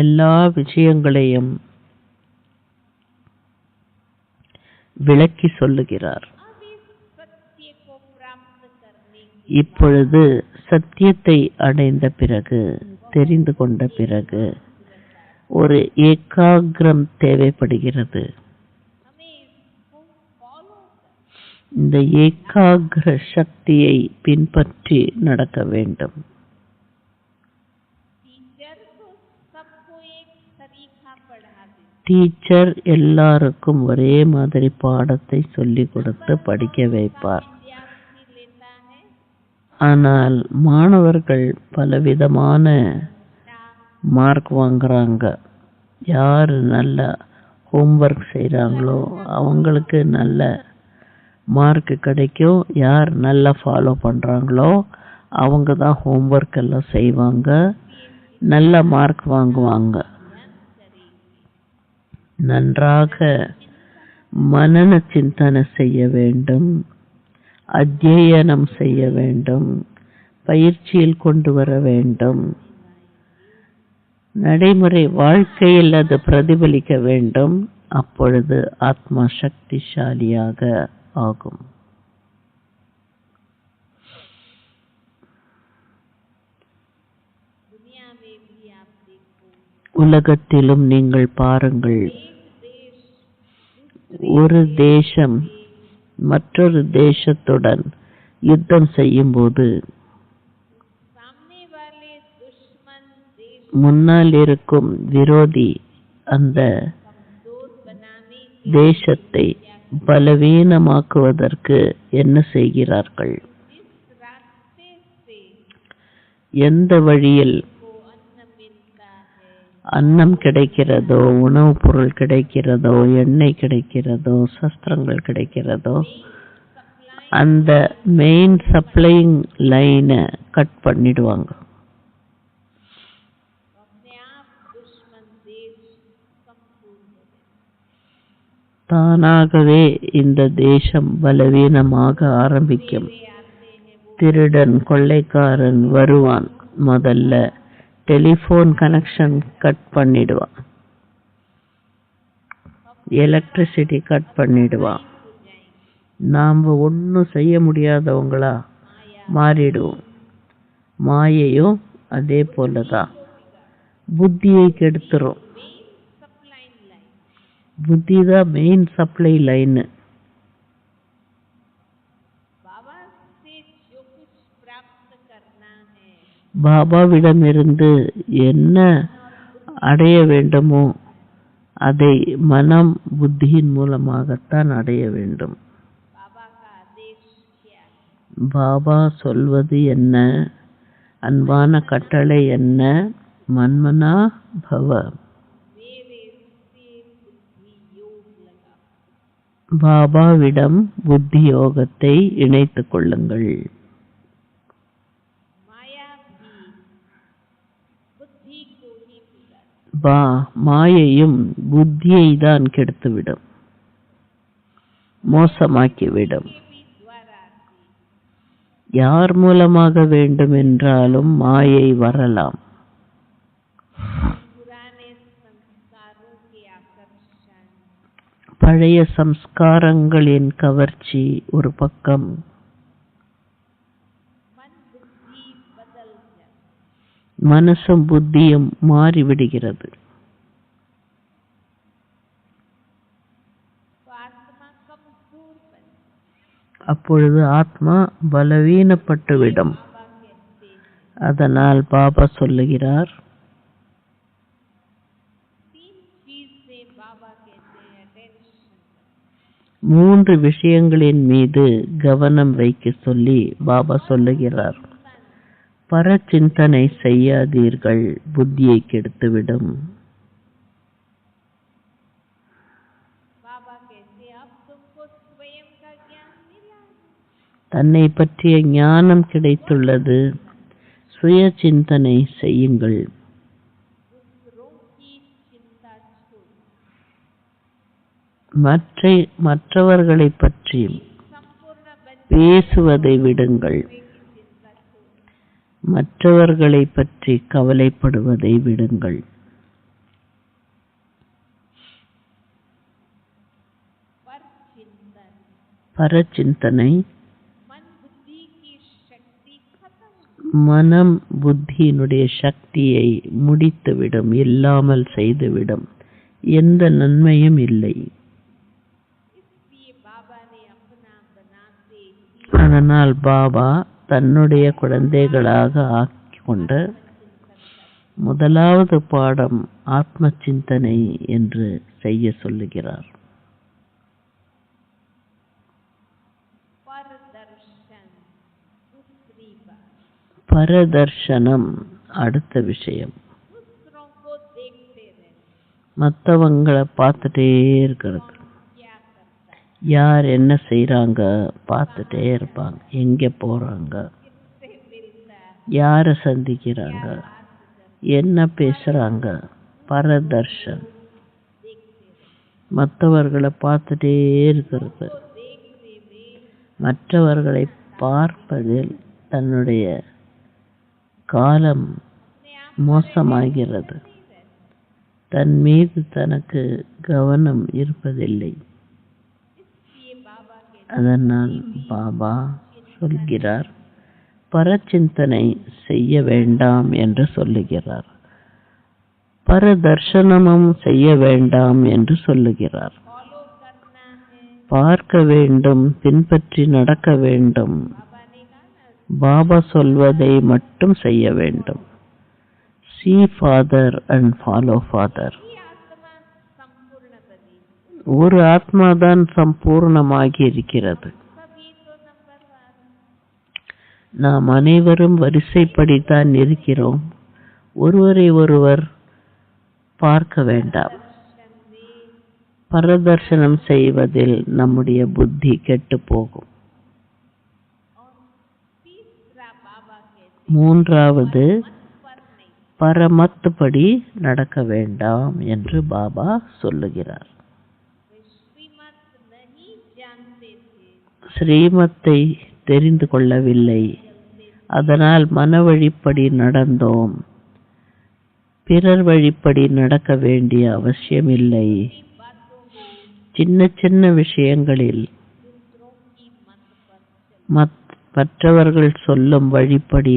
எல்லா விஷயங்களையும் விளக்கி சொல்லுகிறார். अब इस सत्य को प्राप्त करने की இப்பொழுது சத்தியத்தை அடைந்த பிறகு, தெரிந்து கொண்ட பிறகு ஒரு ஏகாகிரம் தேவைப்படுகிறது. हमें इसको फॉलो कर இந்த ஏகாகிர சக்தியை பின்பற்றி நடக்க வேண்டும். टीचर तो सबको एक तरीका पढ़ा दे டீச்சர் எல்லாருக்கும் ஒரே மாதிரி பாடத்தை சொல்லிக் கொடுத்து படிக்க வைப்பார். विद्यार्थी लेता है ஆனால் மாணவர்கள் பலவிதமான மார்க் வாங்குறாங்க. யார் நல்ல ஹோம்ஒர்க் செய்கிறாங்களோ அவங்களுக்கு நல்ல மார்க் கிடைக்கும். யார் நல்லா ஃபாலோ பண்ணுறாங்களோ அவங்க தான் ஹோம்ஒர்க் எல்லாம் செய்வாங்க, நல்ல மார்க் வாங்குவாங்க. நன்றாக மனன சிந்தனை செய்ய வேண்டும், அத்தியனம் செய்ய வேண்டும், பயிற்சியில் கொண்டு வர வேண்டும், நடைமுறை வாழ்க்கையில் அது பிரதிபலிக்க வேண்டும். அப்பொழுது ஆத்மா சக்திசாலியாக ஆகும். दुनिया में भी आप देखो உலகத்திலும் நீங்கள் பாருங்கள், देश ஒரு தேசம் மற்றொரு தேசத்துடன் யுத்தம் செய்யும்போது सामने वाले दुश्मन देश முன்னால் இருக்கும் விரோதி அந்த कमजोर बनाने के தேசத்தை பலவீனமாக்குவதற்கு என்ன செய்கிறார்கள்? जिस रास्ते से எந்த வழியில் को अन्न मिलता है அன்னம் கிடைக்கிறதோ, உணவுப் பொருள் கிடைக்கிறதோ, எண்ணெய் கிடைக்கிறதோ, சஸ்திரங்கள் கிடைக்கிறதோ, அந்த மெயின் சப்ளைங் லைனை கட் பண்ணிடுவாங்க. अपने आप दुश्मन देश संपूर्ण हो जाए தானாகவே இந்த தேசம் பலவீனமாக ஆரம்பிக்கும். वे आते हैं वो திருடன் கொள்ளைக்காரன் வருவான், முதல்ல டெலிஃபோன் கனெக்ஷன் கட் பண்ணிடுவான், எலக்ட்ரிசிட்டி கட் பண்ணிடுவான். हो जाएंगे நாம் ஒன்றும் செய்ய முடியாதவங்களா மாறிடுவோம். மாயையும் அதே போல தான் புத்தியை கெடுத்துரும். सप्लाई लाइन புத்தி தான் மெயின் சப்ளை லைனு. बाबा से जो कुछ प्राप्त करना है பாபாவிடமிருந்து என்ன அடைய வேண்டுமோ அதை மனம் புத்தியின் மூலமாகத்தான் அடைய வேண்டும். बाबा का आदेश क्या है பாபா சொல்வது என்ன? அன்பான கட்டளை என்ன? மன்மனா பவ. मेरे से बुद्धि योग लगा பாபாவிடம் புத்தி யோகத்தை இணைத்துக் கொள்ளுங்கள். माया भी बुद्धि को ही बिगाड़ மாயையும் புத்தியை தான் கெடுத்துவிடும், மோசமாக்கிவிடும். के भी द्वारा आती யார் மூலமாக வேண்டும் என்றாலும் மாயை வரலாம். पुराने संस्कारों के आकर्षण பழைய சம்ஸ்காரங்களின் கவர்ச்சி ஒரு பக்கம், मन बुद्धि बदल जाती। மனசும் புத்தியும் மாறிவிடுகிறது. तो आत्मा कमजोर बन जाती। அப்பொழுது ஆத்மா பலவீனப்பட்டுவிடும். बाबा कहते हैं அதனால் பாபா சொல்லுகிறார், 3 चीज से बाबा कहते हैं अटेंशन। 3 விஷயங்களின் மீது கவனம் வைக்க சொல்லி பாபா சொல்லுகிறார். பரச்சிந்தனை செய்யாதீர்கள், புத்தியை கெடுத்துவிடும். बाबा कहते हैं अब तुमको स्वयं का ज्ञान मिला है। தன்னை பற்றிய ஞானம் கிடைத்துள்ளது, சுய சிந்தனை செய்யுங்கள். दूसरों की चिंता छोड़ो। மற்றவர்களை பற்றி संपूर्ण बन பேசுவதை விடுங்கள். की चिंता छोड़ो। மற்றவர்களை பற்றி கவலைப்படுவதை விடுங்கள். पर चिंतन பரச்சிந்தனை मन बुद्धि की शक्ति खत्म। மனம் புத்தியினுடைய சக்தியை முடித்துவிடும், இல்லாமல் செய்துவிடும். எந்த நன்மையும் இல்லை. इसलिए बाबा ने अपना बनाते ही அதனால் பாபா தன்னுடைய குழந்தைகளாக ஆக்கிக்கொண்ட முதலாவது பாடம் ஆத்ம சிந்தனை என்று செய்ய சொல்லுகிறார். पर दर्शन दूसरी बात, பரதர்ஷனம் அடுத்த விஷயம். दूसरों को देखते रहना। மற்றவங்களை பார்த்துட்டே இருக்கிறது. क्या करता है, யார் என்ன செய்றாங்க பார்த்துட்டே இருப்பாங்க. எங்கே போறாங்க, किससे मिलता है, யாரை சந்திக்கிறாங்க, बात करता என்ன பேசுறாங்க. பரதர்ஷன் देखते रहना। மற்றவர்களை பார்த்துட்டே இருக்கிறது. तो देखने में மற்றவர்களை பார்ப்பதில் தன்னுடைய காலம் अपने आप மோசமாகிறது. नहीं रहता। தன் மீது தனக்கு கவனம் இருப்பதில்லை. इसलिए बाबा के அதனால் பாபா சொல்கிறார், பரச்சிந்தனை செய்ய வேண்டாம் என்று சொல்லுகிறார். பரதர்ஷனமும் செய்ய வேண்டாம் என்று சொல்லுகிறார். फॉलो करना है। பார்க்க வேண்டும், பின்பற்றி நடக்க வேண்டும். बाबा ने कहा ना, பாபா சொல்வதை மட்டும் செய்ய வேண்டும். See father and follow father. ये आत्मा संपूर्ण बनी, ஒரு ஆத்மாதான் சம்பூர்ணமாகி இருக்கிறது. सभी तो नंबरवार। நாம் அனைவரும் வரிசைப்படித்தான் இருக்கிறோம். ஒருவரை ஒருவர் பார்க்க வேண்டாம். दर्शन में பரதர்ஷனம் செய்வதில் நம்முடைய புத்தி கெட்டு போகும். और तीसरा बाबा कहते மூன்றாவது, पर नहीं, பரமத்துப்படி நடக்க வேண்டாம் என்று பாபா சொல்லுகிறார். वे श्रीमत नहीं जानते थे, ஸ்ரீமத்தை தெரிந்து கொள்ளவில்லை. அதனால் மனவழிப்படி நடந்தோம். பிறர் வழிப்படி நடக்க வேண்டிய அவசியமில்லை. बातों को சின்ன சின்ன விஷயங்களில் दूसरों की मत पर चल। மற்றவர்கள் சொல்லும் வழிப்படி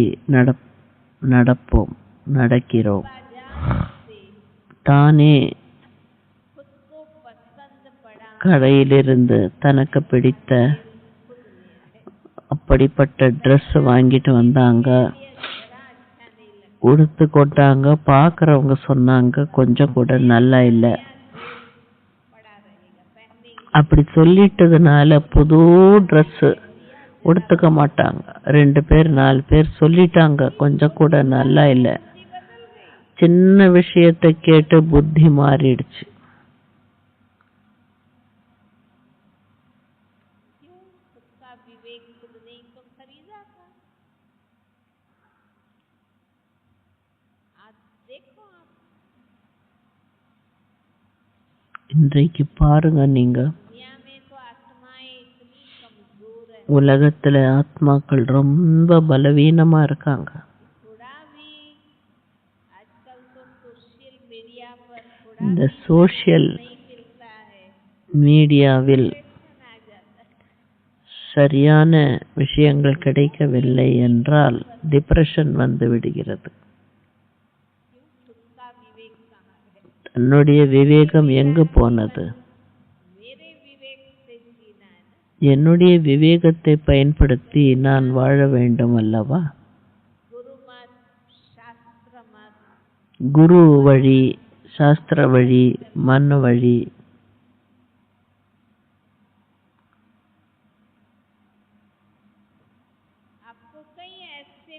நடப்போம், நடக்கிறோம். बाजार से தானே खुद को पसंद पड़ा கடையிலிருந்து தனக்கு பிடித்த खुद ले आए। அப்படிப்பட்ட ட்ரெஸ் வாங்கிட்டு வந்தாங்க, ये जरा अच्छा नहीं लगा। உடுத்து கொண்டாங்க. பார்க்குறவங்க சொன்னாங்க கொஞ்சம் கூட நல்லா இல்லை. पड़ा रहेगा, पहनेंगे। அப்படி சொல்லிட்டதுனால புது ட்ரெஸ்ஸு உடுத்துக்க மாட்டாங்க. 2 பேர் 4 பேர் சொல்லிட்டாங்க கொஞ்சம் கூட நல்லா இல்லை. बुद्धि बदल गई। சின்ன விஷயத்தை கேட்டு புத்தி மாறிடுச்சு. क्यों? खुद का विवेक खुद ने ही तो खरीदा था। आज देखो आप, இன்றைக்கு பாருங்க, நீங்க दुनिया में तो आत्माएं इतनी कमजोर है, உலகத்துல ஆத்மாக்கள் ரொம்ப பலவீனமா இருக்காங்க. थोड़ा भी आजकल तो सोशल मीडिया पर थोड़ा இந்த भी சோஷியல் नहीं मिलता है மீடியாவில் आ जाता है। சரியான விஷயங்கள் கிடைக்கவில்லை என்றால் டிப்ரெஷன் வந்து விடுகிறது. खुद का विवेक कहाँ है? தன்னுடைய விவேகம் எங்கு போனது? मेरे विवेक से जीना है ना। என்னுடைய விவேகத்தை பயன்படுத்தி நான் வாழ வேண்டும் அல்லவா? गुरु मत, शास्त्र मत, குரு வழி, சாஸ்திர வழி, மன வழி, आपको कई ऐसे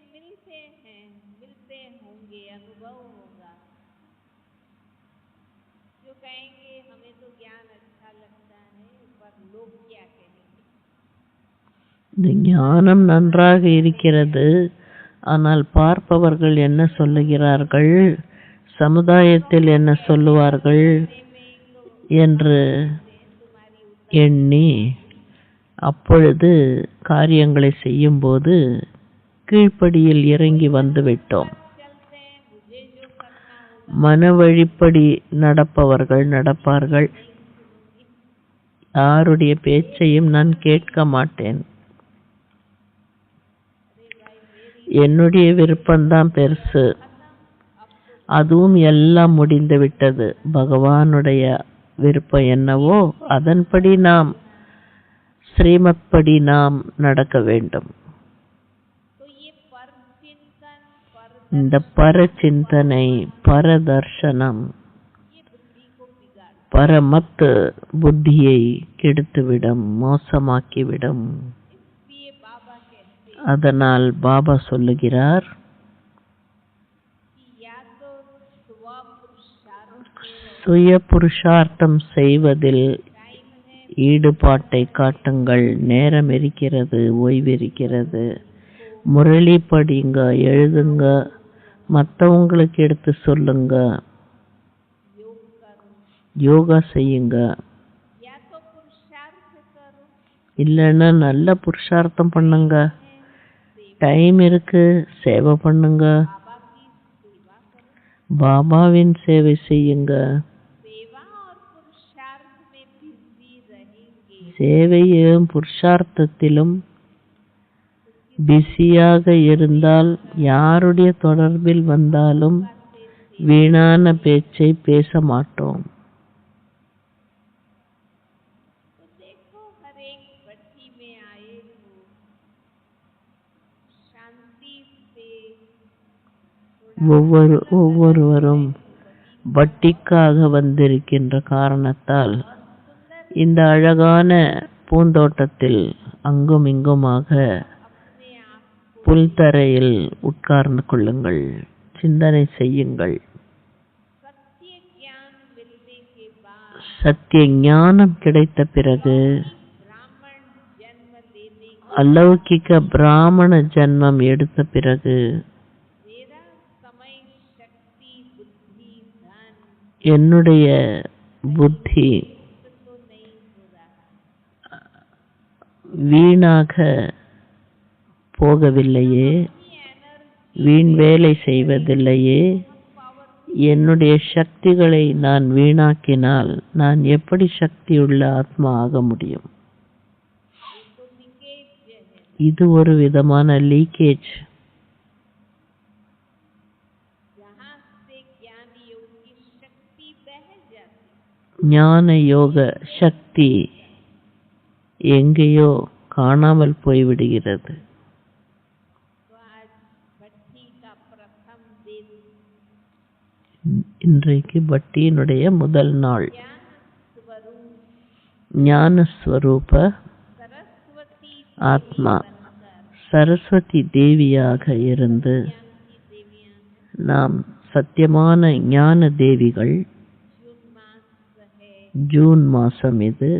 मिलते होंगे, अनुभव होगा, जो कहेंगे हमें तो ज्ञान अच्छा लगता है, पर लोग क्या कहेंगे? இந்த ஞானம் நன்றாக இருக்கிறது, ஆனால் பார்ப்பவர்கள் என்ன சொல்லுகிறார்கள், சமுதாயத்தில் என்ன சொல்லுவார்கள் என்று எண்ணி அப்பொழுது காரியங்களை செய்யும்போது கீழ்ப்படியில் இறங்கி வந்துவிட்டோம். चलते हैं, मुझे जो करना होगा மன வழிப்படி நடப்பவர்கள் நடப்பார்கள். யாருடைய பேச்சையும் நான் கேட்க மாட்டேன். என்னுடைய விருப்பம்தான் பெருசு. அதுவும் எல்லாம் முடிந்து விட்டது. பகவானுடைய விருப்பம் என்னவோ அதன்படி நாம் ஸ்ரீமத் படி நாம் நடக்க வேண்டும். तो ये पर चिंतन, पर இந்த பரச்சிந்தனை, பரதர்ஷனம், ये बुद्धि को बिगाड़, பரமத் புத்தியை கெடுத்துவிடும், மோசமாக்கிவிடும். इसलिए बाबा कहते அதனால் பாபா சொல்லுகிறார், कि या तो स्व पुरुषार्थ சுய புருஷார்த்தம் செய்வதில் टाइम है, ஈடுபாட்டை காட்டுங்கள். நேரம் இருக்கிறது, ஓய்விருக்கிறது. முரளி படிங்க, எழுதுங்க, மற்றவங்களுக்கு எடுத்து சொல்லுங்க, योग करो, யோகா செய்யுங்க. या तो पुरुषार्थ करो, இல்லைன்னா நல்ல புருஷார்த்தம் பண்ணுங்க. டைம் இருக்கு, சேவை பண்ணுங்க, बाबा की सेवा करो। பாபாவின் சேவை செய்யுங்க. सेवा और पुरुषार्थ में बिजी रहेंगे, சேவையிலும் புருஷார்த்தத்திலும் பிஸியாக இருந்தால் யாருடைய தொடர்பில் வந்தாலும் வீணான பேச்சை பேச மாட்டோம். तो देखो हर एक भट्टी में आए हो, शांति से ஒவ்வொருவரும் வட்டிக்காக வந்திருக்கின்ற காரணத்தால் இந்த அழகான பூந்தோட்டத்தில் அங்கும் இங்குமாக अपने आप புல்தரையில் உட்கார்ந்து கொள்ளுங்கள், சிந்தனை செய்யுங்கள். सत्य ज्ञान मिलने के बाद சத்திய ஞானம் கிடைத்த பிறகு ब्राह्मण जन्म लेने அலௌகிக பிராமண ஜன்மம் எடுத்த பிறகு मेरा समय, शक्ति, बुद्धि, धन என்னுடைய புத்தி तो नहीं हो रहा, வீணாக போகவில்லையே, வீண் வேலை செய்வதில்லையே. என்னுடைய சக்திகளை நான் வீணாக்கினால் நான் எப்படி சக்தியுள்ள ஆத்மா ஆக முடியும்? तो लीकेज है, இது ஒரு விதமான லீக்கேஜ். जहाँ से ज्ञान योग की शक्ति बह जाती, ஞான யோக சக்தி எங்கேயோ காணாமல் போய்விடுகிறது. तो आज भट्टी का प्रथम दिन இன்றைக்கு பட்டியினுடைய முதல் நாள். ज्ञान स्वरूप ஞானஸ்வரூப सरस्वती ஆத்மா बनकर சரஸ்வதி தேவியாக இருந்து ज्ञान की देवियां हैं। நாம் சத்தியமான ஞான தேவிகள். जून मास है, ஜூன் மாசம் இது.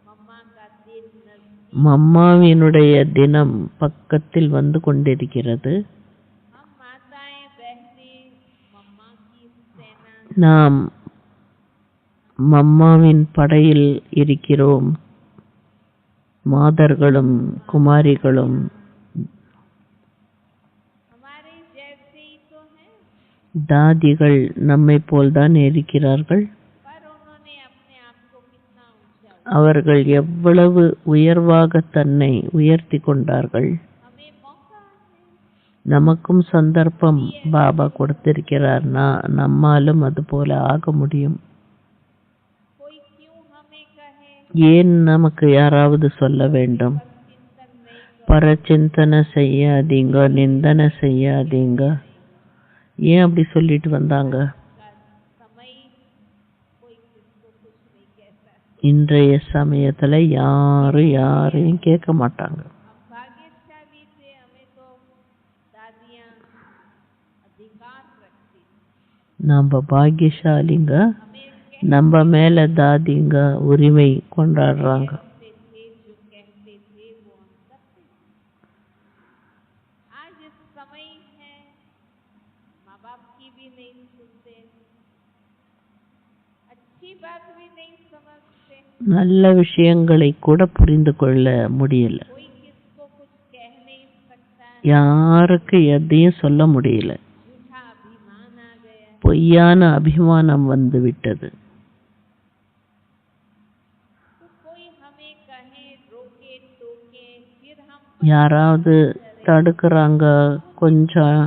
मम्मा का दिन नजदीक, மம்மாவினுடைய தினம் பக்கத்தில் வந்து கொண்டிருக்கிறது. हम माताएं बहनें मम्मा की सेना, நாம் மம்மாவின் படையில் இருக்கிறோம். மாதர்களும் குமாரிகளும் हमारे जैसे ही तो हैं, தாதிகள் நம்மை போல்தான் இருக்கிறார்கள். पर उन्होंने अपने आप को कितना ऊंचा அவர்கள் எவ்வளவு உயர்வாக தன்னை உயர்த்தி கொண்டார்கள். हमें मौका है, நமக்கும் சந்தர்ப்பம் பாபா கொடுத்திருக்கிறார்னா நம்மாலும் அது போல ஆக முடியும். कोई क्यों हमें कहे ஏன் நமக்கு யாராவது சொல்ல வேண்டும், चिंतन नहीं பரச்சிந்தனை செய்யாதீங்க, நிந்தனை செய்யாதீங்க? ஏன் அப்படி சொல்லிட்டு வந்தாங்க? का समय कोई किसको कुछ नहीं कहता है। இன்றைய சமயத்துல யாரும் யாரையும் கேட்க மாட்டாங்க. हम भाग्यशाली थे, हमें तो दादियाँ अधिकार रखती, நம்ம பாக்கியசாலிங்க, हमें நம்ம மேல தாதிங்க உரிமை கொண்டாடுறாங்க. कहते थे, जो कहते थे वो हम करते थे। आज इस समय है, माँ बाप की भी नहीं सुनते, अच्छी बात भी नहीं समझते, நல்ல விஷயங்களை கூட புரிந்து கொள்ள முடியல. कोई किसको कुछ कह नहीं सकता, யாருக்கு எதையும் சொல்ல முடியல. झूठा अभिमान आ गया। பொய்யான அபிமானம் வந்து விட்டது. तो कोई हमें कहे, रोके टोके, फिर हम யாராவது தடுக்கிறாங்க, கொஞ்சம்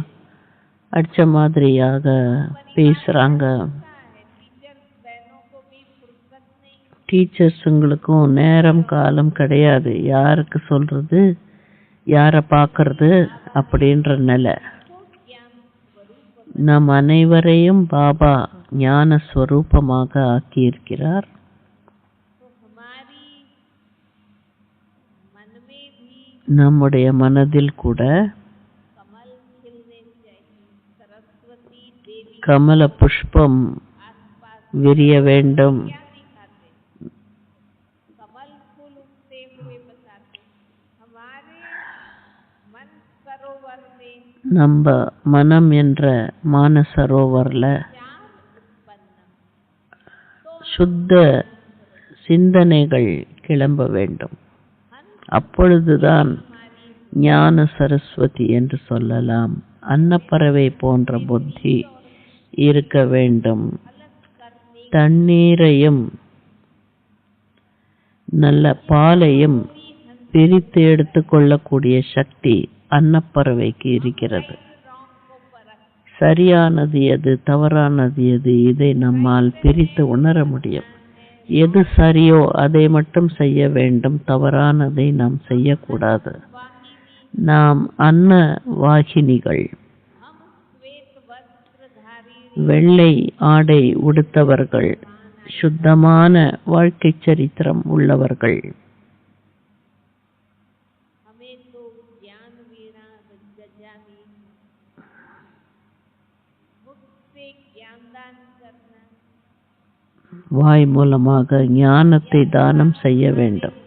அடிச்ச மாதிரியாக பேசுறாங்க. टीचर्स बहनों को भी फुर्सत नहीं, டீச்சர்ஸுங்களுக்கும் நேரம் காலம் கிடையாது. யாருக்கு சொல்றது, யாரை பார்க்கறது அப்படின்ற நிலை. तो ज्ञान स्वरूप நம் அனைவரையும் பாபா ஞான ஸ்வரூபமாக ஆக்கியிருக்கிறார். तो हमारी मन में भी நம்முடைய மனதில் கூட कमल खिलने चाहिए, सरस्वती देवी கமல புஷ்பம் आसपास விரிய வேண்டும். क्या दिखाते, कमल फूल उगते हुए बताते। हमारे मन सरोवर में நம்ம மனம் என்ற மானசரோவர்ல चार उत्पन्न, சுத்த சிந்தனைகள் கிளம்ப வேண்டும். அப்பொழுதுதான் ஞான சரஸ்வதி என்று சொல்லலாம். அன்னப்பறவை போன்ற புத்தி இருக்க வேண்டும். தண்ணீரையும் நல்ல பாலையும் பிரித்து எடுத்துக்கொள்ளக்கூடிய சக்தி அன்னப்பறவைக்கு இருக்கிறது. சரியானது எது, தவறானது எது, இதை நம்மால் பிரித்து உணர முடியும். எது சரியோ அதை மட்டும் செய்ய வேண்டும், தவறானதை நாம் செய்யக்கூடாது. நாம் அன்ன வாகினிகள், हम श्वेत वस्त्रधारी வெள்ளை ஆடை உடுத்தவர்கள், சுத்தமான வாழ்க்கை சரித்திரம் உள்ளவர்கள். हमें तो ज्ञान वीणा बजानी, मुख से ज्ञानदान करना, வாய் மூலமாக ஞானத்தை தானம் செய்ய வேண்டும்.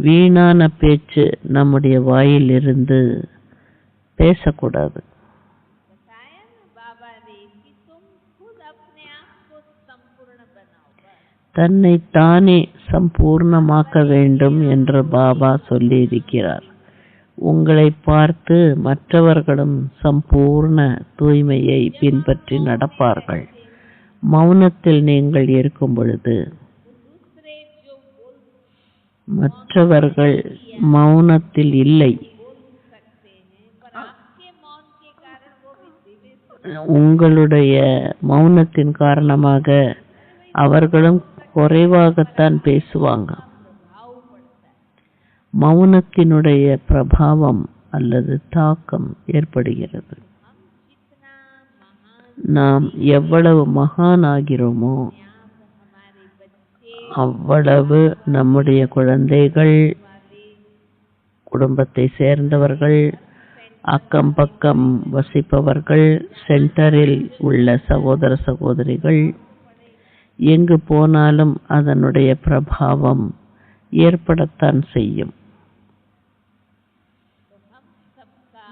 வீணான பேச்சு நம்முடைய வாயிலிருந்து பேசக்கூடாது. बताया ना बाबा ने कि तुम खुद अपने आप को संपूर्ण बनाओ, बस தன்னை தானே சம்பூர்ணமாக்க வேண்டும் என்று பாபா சொல்லியிருக்கிறார். உங்களை பார்த்து மற்றவர்களும் சம்பூர்ண தூய்மையை பின்பற்றி நடப்பார்கள். மௌனத்தில் நீங்கள் இருக்கும் பொழுது दूसरे जो बोल மற்றவர்கள் மௌனத்தில் இல்லை. सकते हैं, पर आपके मौन के कारण वो भी धीरे से உங்களுடைய மௌனத்தின் காரணமாக அவர்களும் குறைவாகத்தான் பேசுவாங்க. प्रभाव पड़ता है। மௌனத்தினுடைய பிரபாவம் அல்லது தாக்கம் ஏற்படுகிறது. हम जितना महान நாம் எவ்வளவு மகான் ஆகிறோமோ आप हमारे बच्चे அவ்வளவு நம்முடைய குழந்தைகள், குடும்பத்தை சேர்ந்தவர்கள், அக்கம் பக்கம் வசிப்பவர்கள், சென்டரில் உள்ள சகோதர சகோதரிகள், எங்கு போனாலும் அதனுடைய பிரபாவம் ஏற்படத்தான் செய்யும். तो हम सबका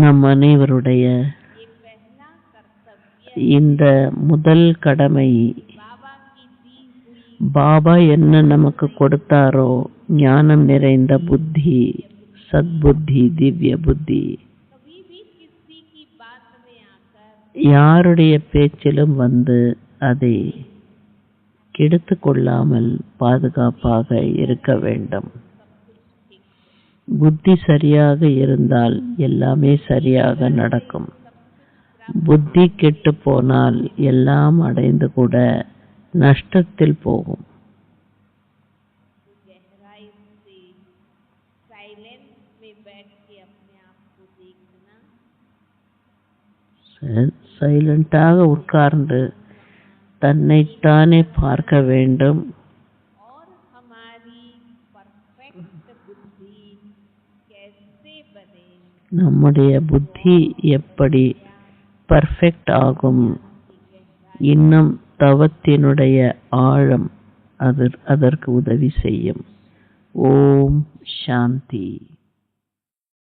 நம் அனைவருடைய ये पहला कर्तव्य இந்த முதல் கடமை, बाबा की दी हुई பாபா என்ன நமக்கு கொடுத்தாரோ ஞானம் நிறைந்த புத்தி, சத்புத்தி, திவ்ய புத்தி, कभी भी किसी की बात में आकर யாருடைய பேச்சிலும் வந்து அதை கெடுத்து கொள்ளாமல் பாதுகாப்பாக இருக்க வேண்டும். புத்தி சரியாக இருந்தால் எல்லாமே சரியாக நடக்கும். புத்தி கெட்டு போனால் எல்லாம் அடைந்து கூட நஷ்டத்தில் போகும். गहराई से साइलेंस में बैठ के अपने आप को देखना, சைலண்டாக உட்கார்ந்து தன்னைத்தானே பார்க்க வேண்டும். और हमारी परफेक्ट बुद्धि कैसे बने, நம்முடைய புத்தி எப்படி பர்ஃபெக்ட் ஆகும். இன்னும் தவத்தினுடைய ஆழம் அதற்கு உதவி செய்யும். ஓம் சாந்தி.